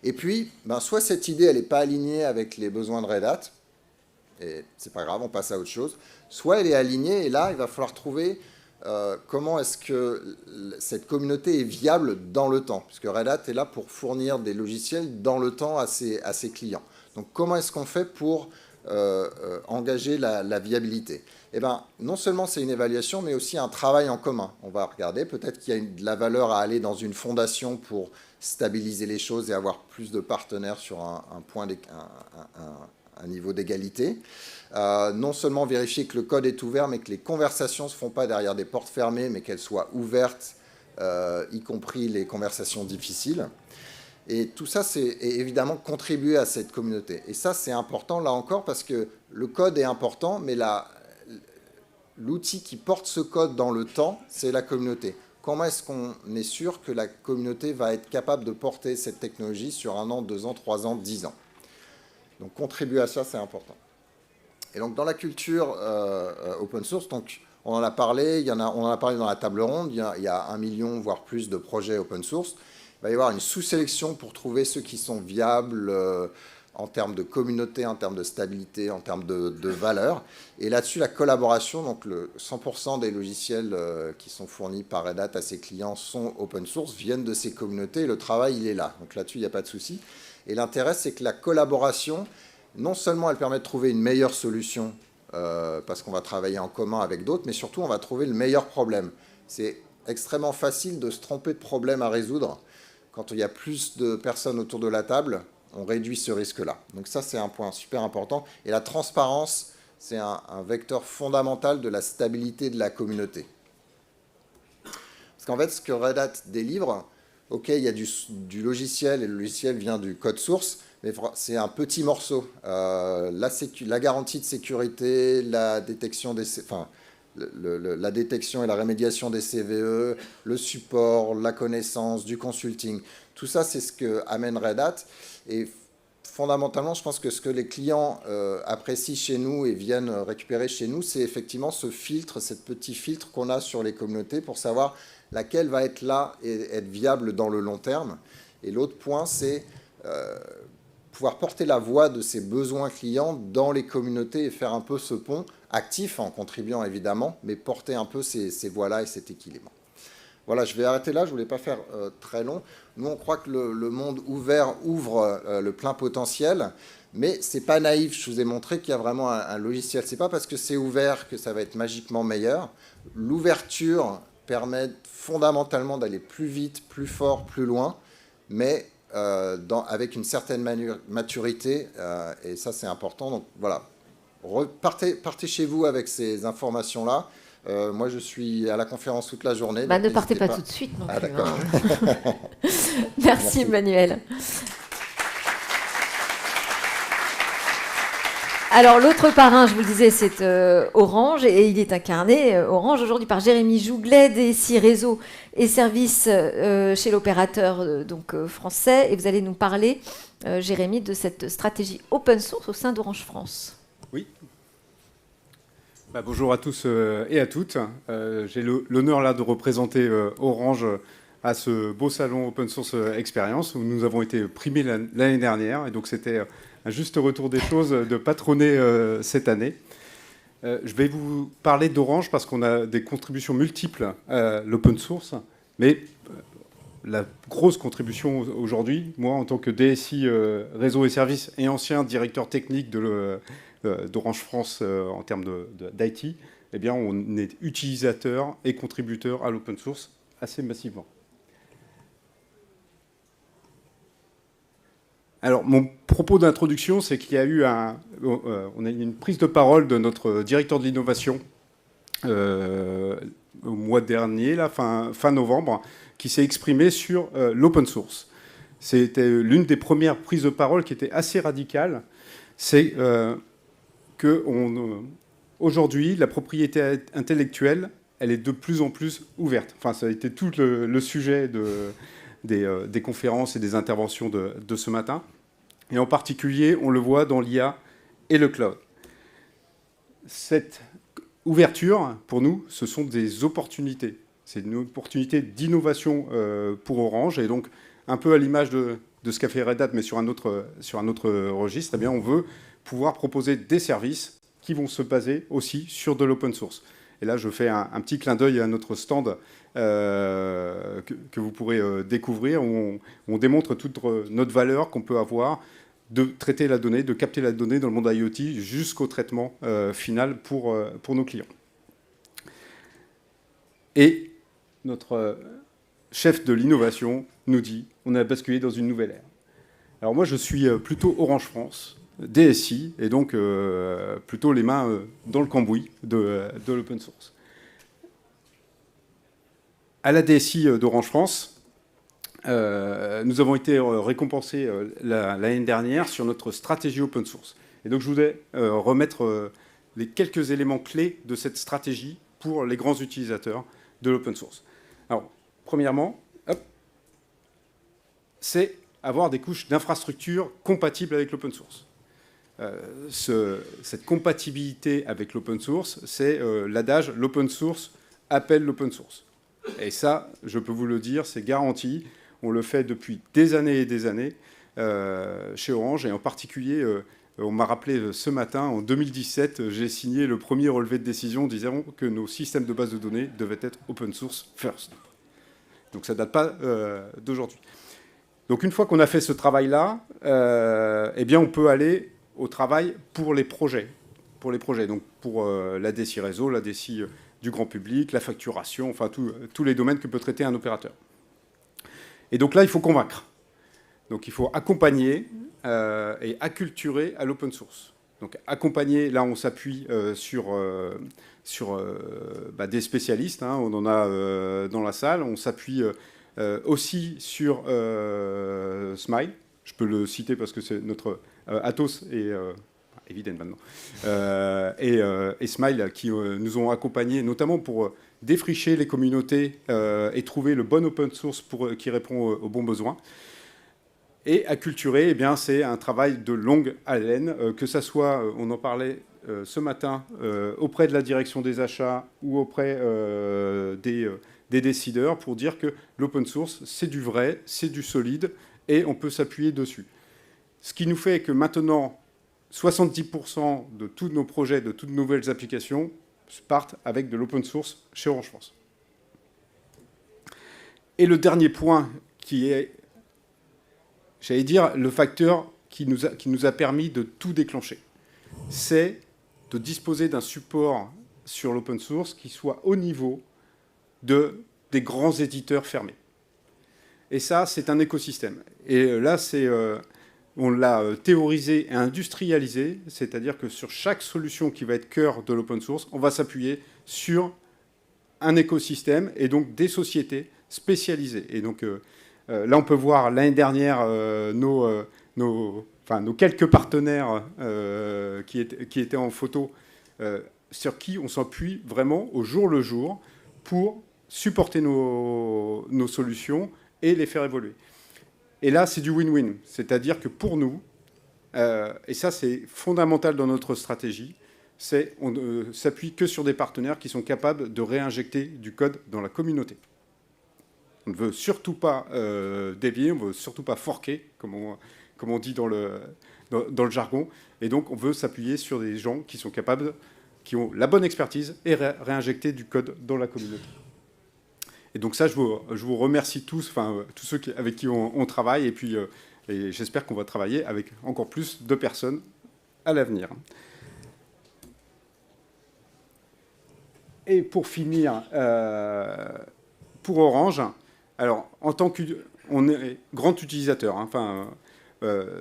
Et puis, soit cette idée, elle n'est pas alignée avec les besoins de Red Hat, et c'est pas grave, on passe à autre chose, soit elle est alignée, et là, il va falloir trouver comment est-ce que cette communauté est viable dans le temps, puisque Red Hat est là pour fournir des logiciels dans le temps à ses clients. Donc, comment est-ce qu'on fait pour engager la viabilité? Eh bien, non seulement c'est une évaluation, mais aussi un travail en commun. On va regarder, peut-être qu'il y a de la valeur à aller dans une fondation pour stabiliser les choses et avoir plus de partenaires sur un niveau d'égalité. Non seulement vérifier que le code est ouvert, mais que les conversations ne se font pas derrière des portes fermées, mais qu'elles soient ouvertes, y compris les conversations difficiles. Et tout ça, c'est évidemment contribuer à cette communauté. Et ça, c'est important, là encore, parce que le code est important, mais l'outil qui porte ce code dans le temps, c'est la communauté. Comment est-ce qu'on est sûr que la communauté va être capable de porter cette technologie sur 1 an, 2 ans, 3 ans, 10 ans? Donc, contribuer à ça, c'est important. Et donc, dans la culture open source, donc, on en a parlé, on en a parlé dans la table ronde, il y a 1 million, voire plus de projets open source. Il va y avoir une sous-sélection pour trouver ceux qui sont viables en termes de communauté, en termes de stabilité, en termes de valeur. Et là-dessus, la collaboration, donc 100% des logiciels qui sont fournis par Red Hat à ses clients sont open source, viennent de ces communautés, et le travail, il est là. Donc là-dessus, il n'y a pas de souci. Et l'intérêt, c'est que la collaboration, non seulement elle permet de trouver une meilleure solution, parce qu'on va travailler en commun avec d'autres, mais surtout, on va trouver le meilleur problème. C'est extrêmement facile de se tromper de problème à résoudre. Quand il y a plus de personnes autour de la table, on réduit ce risque-là. Donc ça, c'est un point super important. Et la transparence, c'est un vecteur fondamental de la stabilité de la communauté. Parce qu'en fait, ce que Red Hat délivre, OK, il y a du logiciel, et le logiciel vient du code source, mais c'est un petit morceau. La garantie de sécurité, la détection la détection et la rémédiation des CVE, le support, la connaissance, du consulting. Tout ça, c'est ce que amène Red Hat. Et fondamentalement, je pense que ce que les clients apprécient chez nous et viennent récupérer chez nous, c'est effectivement ce filtre, ce petit filtre qu'on a sur les communautés pour savoir laquelle va être là et être viable dans le long terme. Et l'autre point, c'est pouvoir porter la voix de ces besoins clients dans les communautés et faire un peu ce pont actif en contribuant évidemment, mais porter un peu ces voix-là et cet équilibre. Voilà, je vais arrêter là, je ne voulais pas faire très long. Nous, on croit que le monde ouvert ouvre le plein potentiel, mais ce n'est pas naïf. Je vous ai montré qu'il y a vraiment un logiciel. Ce n'est pas parce que c'est ouvert que ça va être magiquement meilleur. L'ouverture permet fondamentalement d'aller plus vite, plus fort, plus loin, mais avec une certaine maturité, et ça, c'est important. Donc voilà, partez chez vous avec ces informations-là. Moi, je suis à la conférence toute la journée. Bah, donc ne partez n'hésitez pas tout de suite non Ah, plus. d'accord. Hein. Merci Emmanuel. Alors l'autre parrain, je vous le disais, c'est Orange et il est incarné, Orange, aujourd'hui par Jérémy Jouglet, DSI Réseau et Services chez l'opérateur français. Et vous allez nous parler, Jérémy, de cette stratégie open source au sein d'Orange France. Oui. Bonjour à tous et à toutes. J'ai l'honneur là de représenter Orange à ce beau salon Open Source Experience où nous avons été primés l'année dernière. Et donc c'était un juste retour des choses de patronner cette année. Je vais vous parler d'Orange parce qu'on a des contributions multiples à l'open source. Mais la grosse contribution aujourd'hui, moi en tant que DSI réseau et services et ancien directeur technique d'Orange France en termes d'IT, eh bien, on est utilisateur et contributeur à l'open source assez massivement. Alors, mon propos d'introduction, c'est qu'il y a eu on a eu une prise de parole de notre directeur de l'innovation au mois dernier, là, fin novembre, qui s'est exprimé sur l'open source. C'était l'une des premières prises de parole qui était assez radicale. C'est qu'aujourd'hui, la propriété intellectuelle, elle est de plus en plus ouverte. Enfin, ça a été tout le sujet des conférences et des interventions de ce matin. Et en particulier, on le voit dans l'IA et le cloud. Cette ouverture, pour nous, ce sont des opportunités. C'est une opportunité d'innovation pour Orange. Et donc, un peu à l'image de ce qu'a fait Red Hat, mais sur un autre registre, eh bien, on veut pouvoir proposer des services qui vont se baser aussi sur de l'open source. Et là, je fais un petit clin d'œil à notre stand que vous pourrez découvrir, où on démontre toute notre valeur qu'on peut avoir de traiter la donnée, de capter la donnée dans le monde IoT jusqu'au traitement final pour nos clients. Et notre chef de l'innovation nous dit on a basculé dans une nouvelle ère. Alors moi, je suis plutôt Orange France, DSI, et donc plutôt les mains dans le cambouis de l'open source. À la DSI d'Orange France, nous avons été récompensés l'année dernière sur notre stratégie open source. Et donc je voudrais remettre les quelques éléments clés de cette stratégie pour les grands utilisateurs de l'open source. Alors, premièrement, c'est avoir des couches d'infrastructure compatibles avec l'open source. Cette compatibilité avec l'open source, c'est l'adage « l'open source appelle l'open source ». Et ça, je peux vous le dire, c'est garanti. On le fait depuis des années et des années chez Orange. Et en particulier, on m'a rappelé ce matin, en 2017, j'ai signé le premier relevé de décision disant que nos systèmes de base de données devaient être open source first. Donc ça ne date pas d'aujourd'hui. Donc une fois qu'on a fait ce travail-là, eh bien on peut aller au travail pour les projets. Donc pour la DSI réseau, la DSI du grand public, la facturation, enfin tous les domaines que peut traiter un opérateur. Et donc là, il faut convaincre. Donc il faut accompagner et acculturer à l'open source. Donc accompagner, là on s'appuie sur des spécialistes, hein, on en a dans la salle, on s'appuie aussi sur Smile, je peux le citer parce que c'est notre Atos et Eviden maintenant, et Smile qui nous ont accompagnés notamment pour défricher les communautés et trouver le bon open source qui répond aux bons besoins. Et acculturer, eh bien, c'est un travail de longue haleine, que ça soit, on en parlait ce matin, auprès de la direction des achats ou auprès des décideurs, pour dire que l'open source, c'est du vrai, c'est du solide, et on peut s'appuyer dessus. Ce qui nous fait que maintenant, 70% de tous nos projets, de toutes nouvelles applications, partent avec de l'open source chez Orange France. Et le dernier point qui est, j'allais dire, le facteur qui nous a permis de tout déclencher, c'est de disposer d'un support sur l'open source qui soit au niveau des grands éditeurs fermés. Et ça, c'est un écosystème. Et là, on l'a théorisé et industrialisé, c'est-à-dire que sur chaque solution qui va être cœur de l'open source, on va s'appuyer sur un écosystème et donc des sociétés spécialisées. Et donc là, on peut voir l'année dernière nos quelques partenaires qui étaient en photo, sur qui on s'appuie vraiment au jour le jour pour supporter nos solutions et les faire évoluer. Et là, c'est du win-win. C'est-à-dire que pour nous, et ça c'est fondamental dans notre stratégie, on ne s'appuie que sur des partenaires qui sont capables de réinjecter du code dans la communauté. On ne veut surtout pas dévier, on ne veut surtout pas forquer, comme on dit dans le jargon. Et donc, on veut s'appuyer sur des gens qui sont capables, qui ont la bonne expertise et réinjecter du code dans la communauté. Et donc ça, je vous remercie tous, tous ceux avec qui on travaille. Et puis, et j'espère qu'on va travailler avec encore plus de personnes à l'avenir. Et pour finir, pour Orange, alors en tant qu'on est grand utilisateur,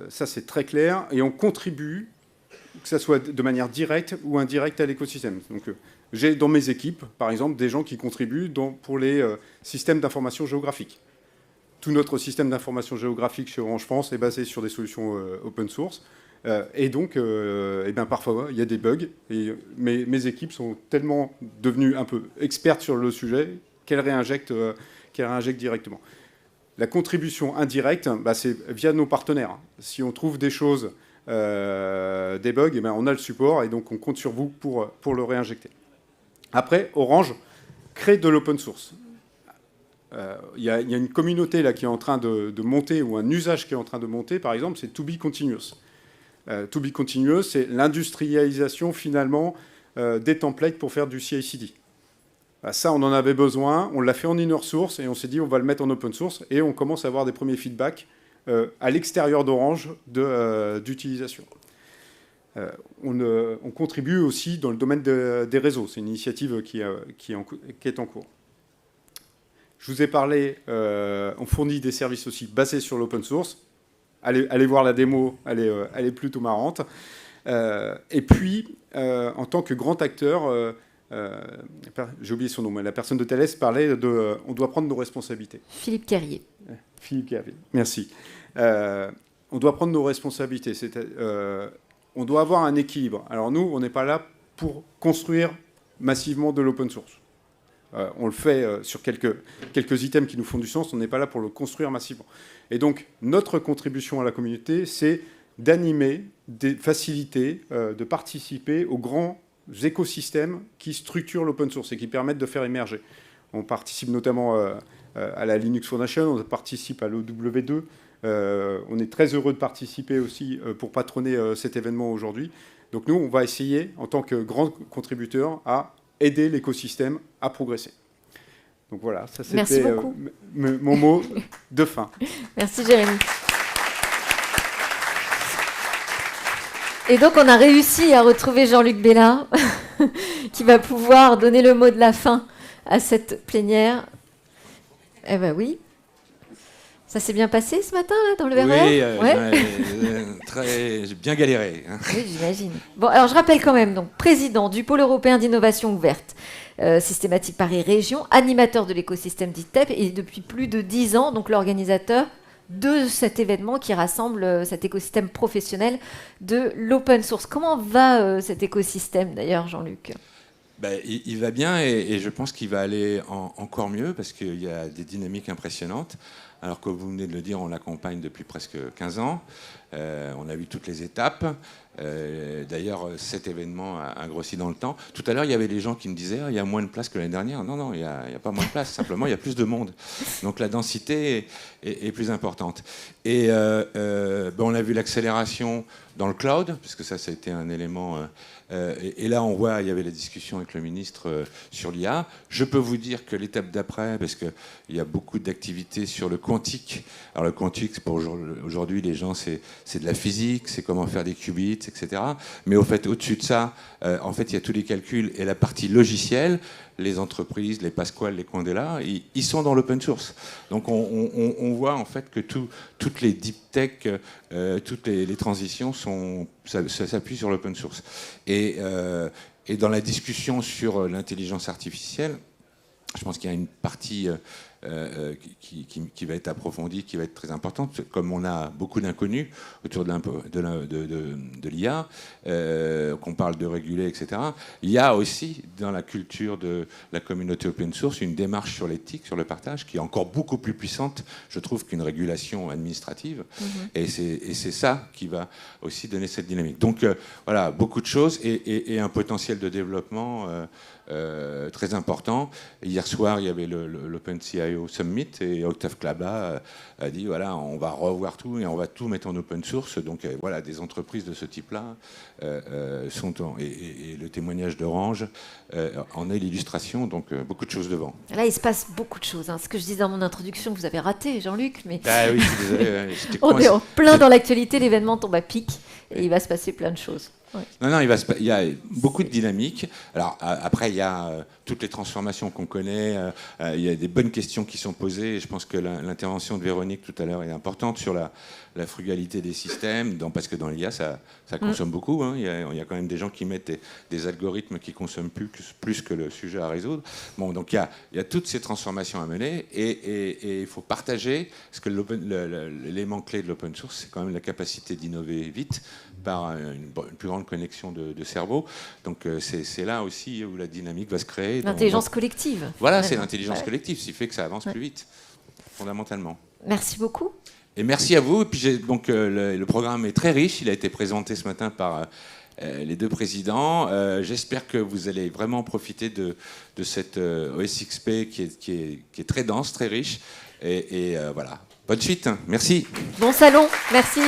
ça c'est très clair, et on contribue, que ce soit de manière directe ou indirecte à l'écosystème. Donc j'ai dans mes équipes, par exemple, des gens qui contribuent pour les systèmes d'information géographique. Tout notre système d'information géographique chez Orange France est basé sur des solutions open source. Et donc, parfois, il y a des bugs. Et mes équipes sont tellement devenues un peu expertes sur le sujet qu'elles réinjectent directement. La contribution indirecte, c'est via nos partenaires. Si on trouve des choses, des bugs, on a le support et donc on compte sur vous pour le réinjecter. Après, Orange crée de l'open source. Il y a une communauté là, qui est en train de monter, ou un usage qui est en train de monter, par exemple, c'est To Be Continuous. To Be Continuous, c'est l'industrialisation finalement des templates pour faire du CI/CD. Ça, on en avait besoin, on l'a fait en inner source et on s'est dit on va le mettre en open source et on commence à avoir des premiers feedbacks à l'extérieur d'Orange d'utilisation. On contribue aussi dans le domaine des réseaux. C'est une initiative qui est en cours. Je vous ai parlé, on fournit des services aussi basés sur l'open source. Allez voir la démo, elle est plutôt marrante. Et puis, en tant que grand acteur, j'ai oublié son nom, mais la personne de Thales parlait on doit prendre nos responsabilités. Philippe Carrier. Philippe Carrier, merci. On doit prendre nos responsabilités. On doit avoir un équilibre. Alors nous, on n'est pas là pour construire massivement de l'open source. On le fait sur quelques items qui nous font du sens, on n'est pas là pour le construire massivement. Et donc, notre contribution à la communauté, c'est d'animer, de faciliter, de participer aux grands écosystèmes qui structurent l'open source et qui permettent de faire émerger. On participe notamment à la Linux Foundation, on participe à l'OW2. On est très heureux de participer aussi pour patronner cet événement aujourd'hui. Donc nous, on va essayer, en tant que grand contributeur, à aider l'écosystème à progresser. Donc voilà, ça c'était mon mot de fin. Merci Jérémy. Et donc on a réussi à retrouver Jean-Luc Bella qui va pouvoir donner le mot de la fin à cette plénière. Eh ben oui. Ça s'est bien passé ce matin là dans le VRR? J'ai bien galéré. Oui, j'imagine. Bon, alors je rappelle quand même, donc président du pôle européen d'innovation ouverte, systématique Paris Région, animateur de l'écosystème d'ITEP et depuis plus de 10 ans, donc l'organisateur de cet événement qui rassemble cet écosystème professionnel de l'open source. Comment va cet écosystème d'ailleurs, Jean-Luc ? Il va bien et je pense qu'il va aller encore mieux parce qu'il y a des dynamiques impressionnantes. Alors que vous venez de le dire, on l'accompagne depuis presque 15 ans. On a vu toutes les étapes. D'ailleurs, cet événement a grossi dans le temps. Tout à l'heure, il y avait des gens qui me disaient il y a moins de place que l'année dernière. Non, il n'y a pas moins de place. Simplement, il y a plus de monde. Donc la densité est plus importante. Et on a vu l'accélération dans le cloud, puisque ça a été un élément... et là, on voit, il y avait la discussion avec le ministre sur l'IA. Je peux vous dire que l'étape d'après, parce qu'il y a beaucoup d'activités sur le quantique. Alors le quantique, pour aujourd'hui, les gens, c'est de la physique, c'est comment faire des qubits, etc. Mais au fait, au-dessus de ça, en fait, il y a tous les calculs et la partie logicielle. Les entreprises, les Pasquale, les Quandela, ils sont dans l'open source. Donc on voit en fait que toutes les deep tech, toutes les transitions s'appuient sur l'open source. Et dans la discussion sur l'intelligence artificielle, Je pense qu'il y a une partie qui va être approfondie, qui va être très importante. Comme on a beaucoup d'inconnus autour de l'IA, qu'on parle de réguler, etc., il y a aussi dans la culture de la communauté open source une démarche sur l'éthique, sur le partage, qui est encore beaucoup plus puissante, je trouve, qu'une régulation administrative. Et c'est ça qui va aussi donner cette dynamique. Donc voilà, beaucoup de choses et un potentiel de développement très important. Hier soir, il y avait l'OpenCIO Summit et Octave Klaba a dit voilà, on va revoir tout et on va tout mettre en open source. Donc voilà, des entreprises de ce type-là et le témoignage d'Orange en est l'illustration. Donc beaucoup de choses devant. Là, il se passe beaucoup de choses. Ce que je disais dans mon introduction, vous avez raté, Jean-Luc, mais ah oui, je suis désolé. On est en plein dans l'actualité. L'événement tombe à pic et il va se passer plein de choses. Ouais. Non, il y a beaucoup de dynamique. Alors après, il y a toutes les transformations qu'on connaît. Il y a des bonnes questions qui sont posées. Et je pense que l'intervention de Véronique tout à l'heure est importante sur la frugalité des systèmes, parce que dans l'IA, ça consomme beaucoup. Il y a quand même des gens qui mettent des algorithmes qui consomment plus que le sujet à résoudre. Bon, donc il y a toutes ces transformations à mener et il faut partager, parce que l'élément clé de l'open source, c'est quand même la capacité d'innover vite par une plus grande connexion de cerveau. Donc c'est là aussi où la dynamique va se créer. L'intelligence collective. Voilà, c'est l'intelligence collective, ce qui fait que ça avance plus vite, fondamentalement. Merci beaucoup. Et merci à vous. Et puis donc le programme est très riche. Il a été présenté ce matin par les deux présidents. J'espère que vous allez vraiment profiter de cette OSXP qui est très dense, très riche. Et voilà. Bonne suite. Merci. Bon salon. Merci.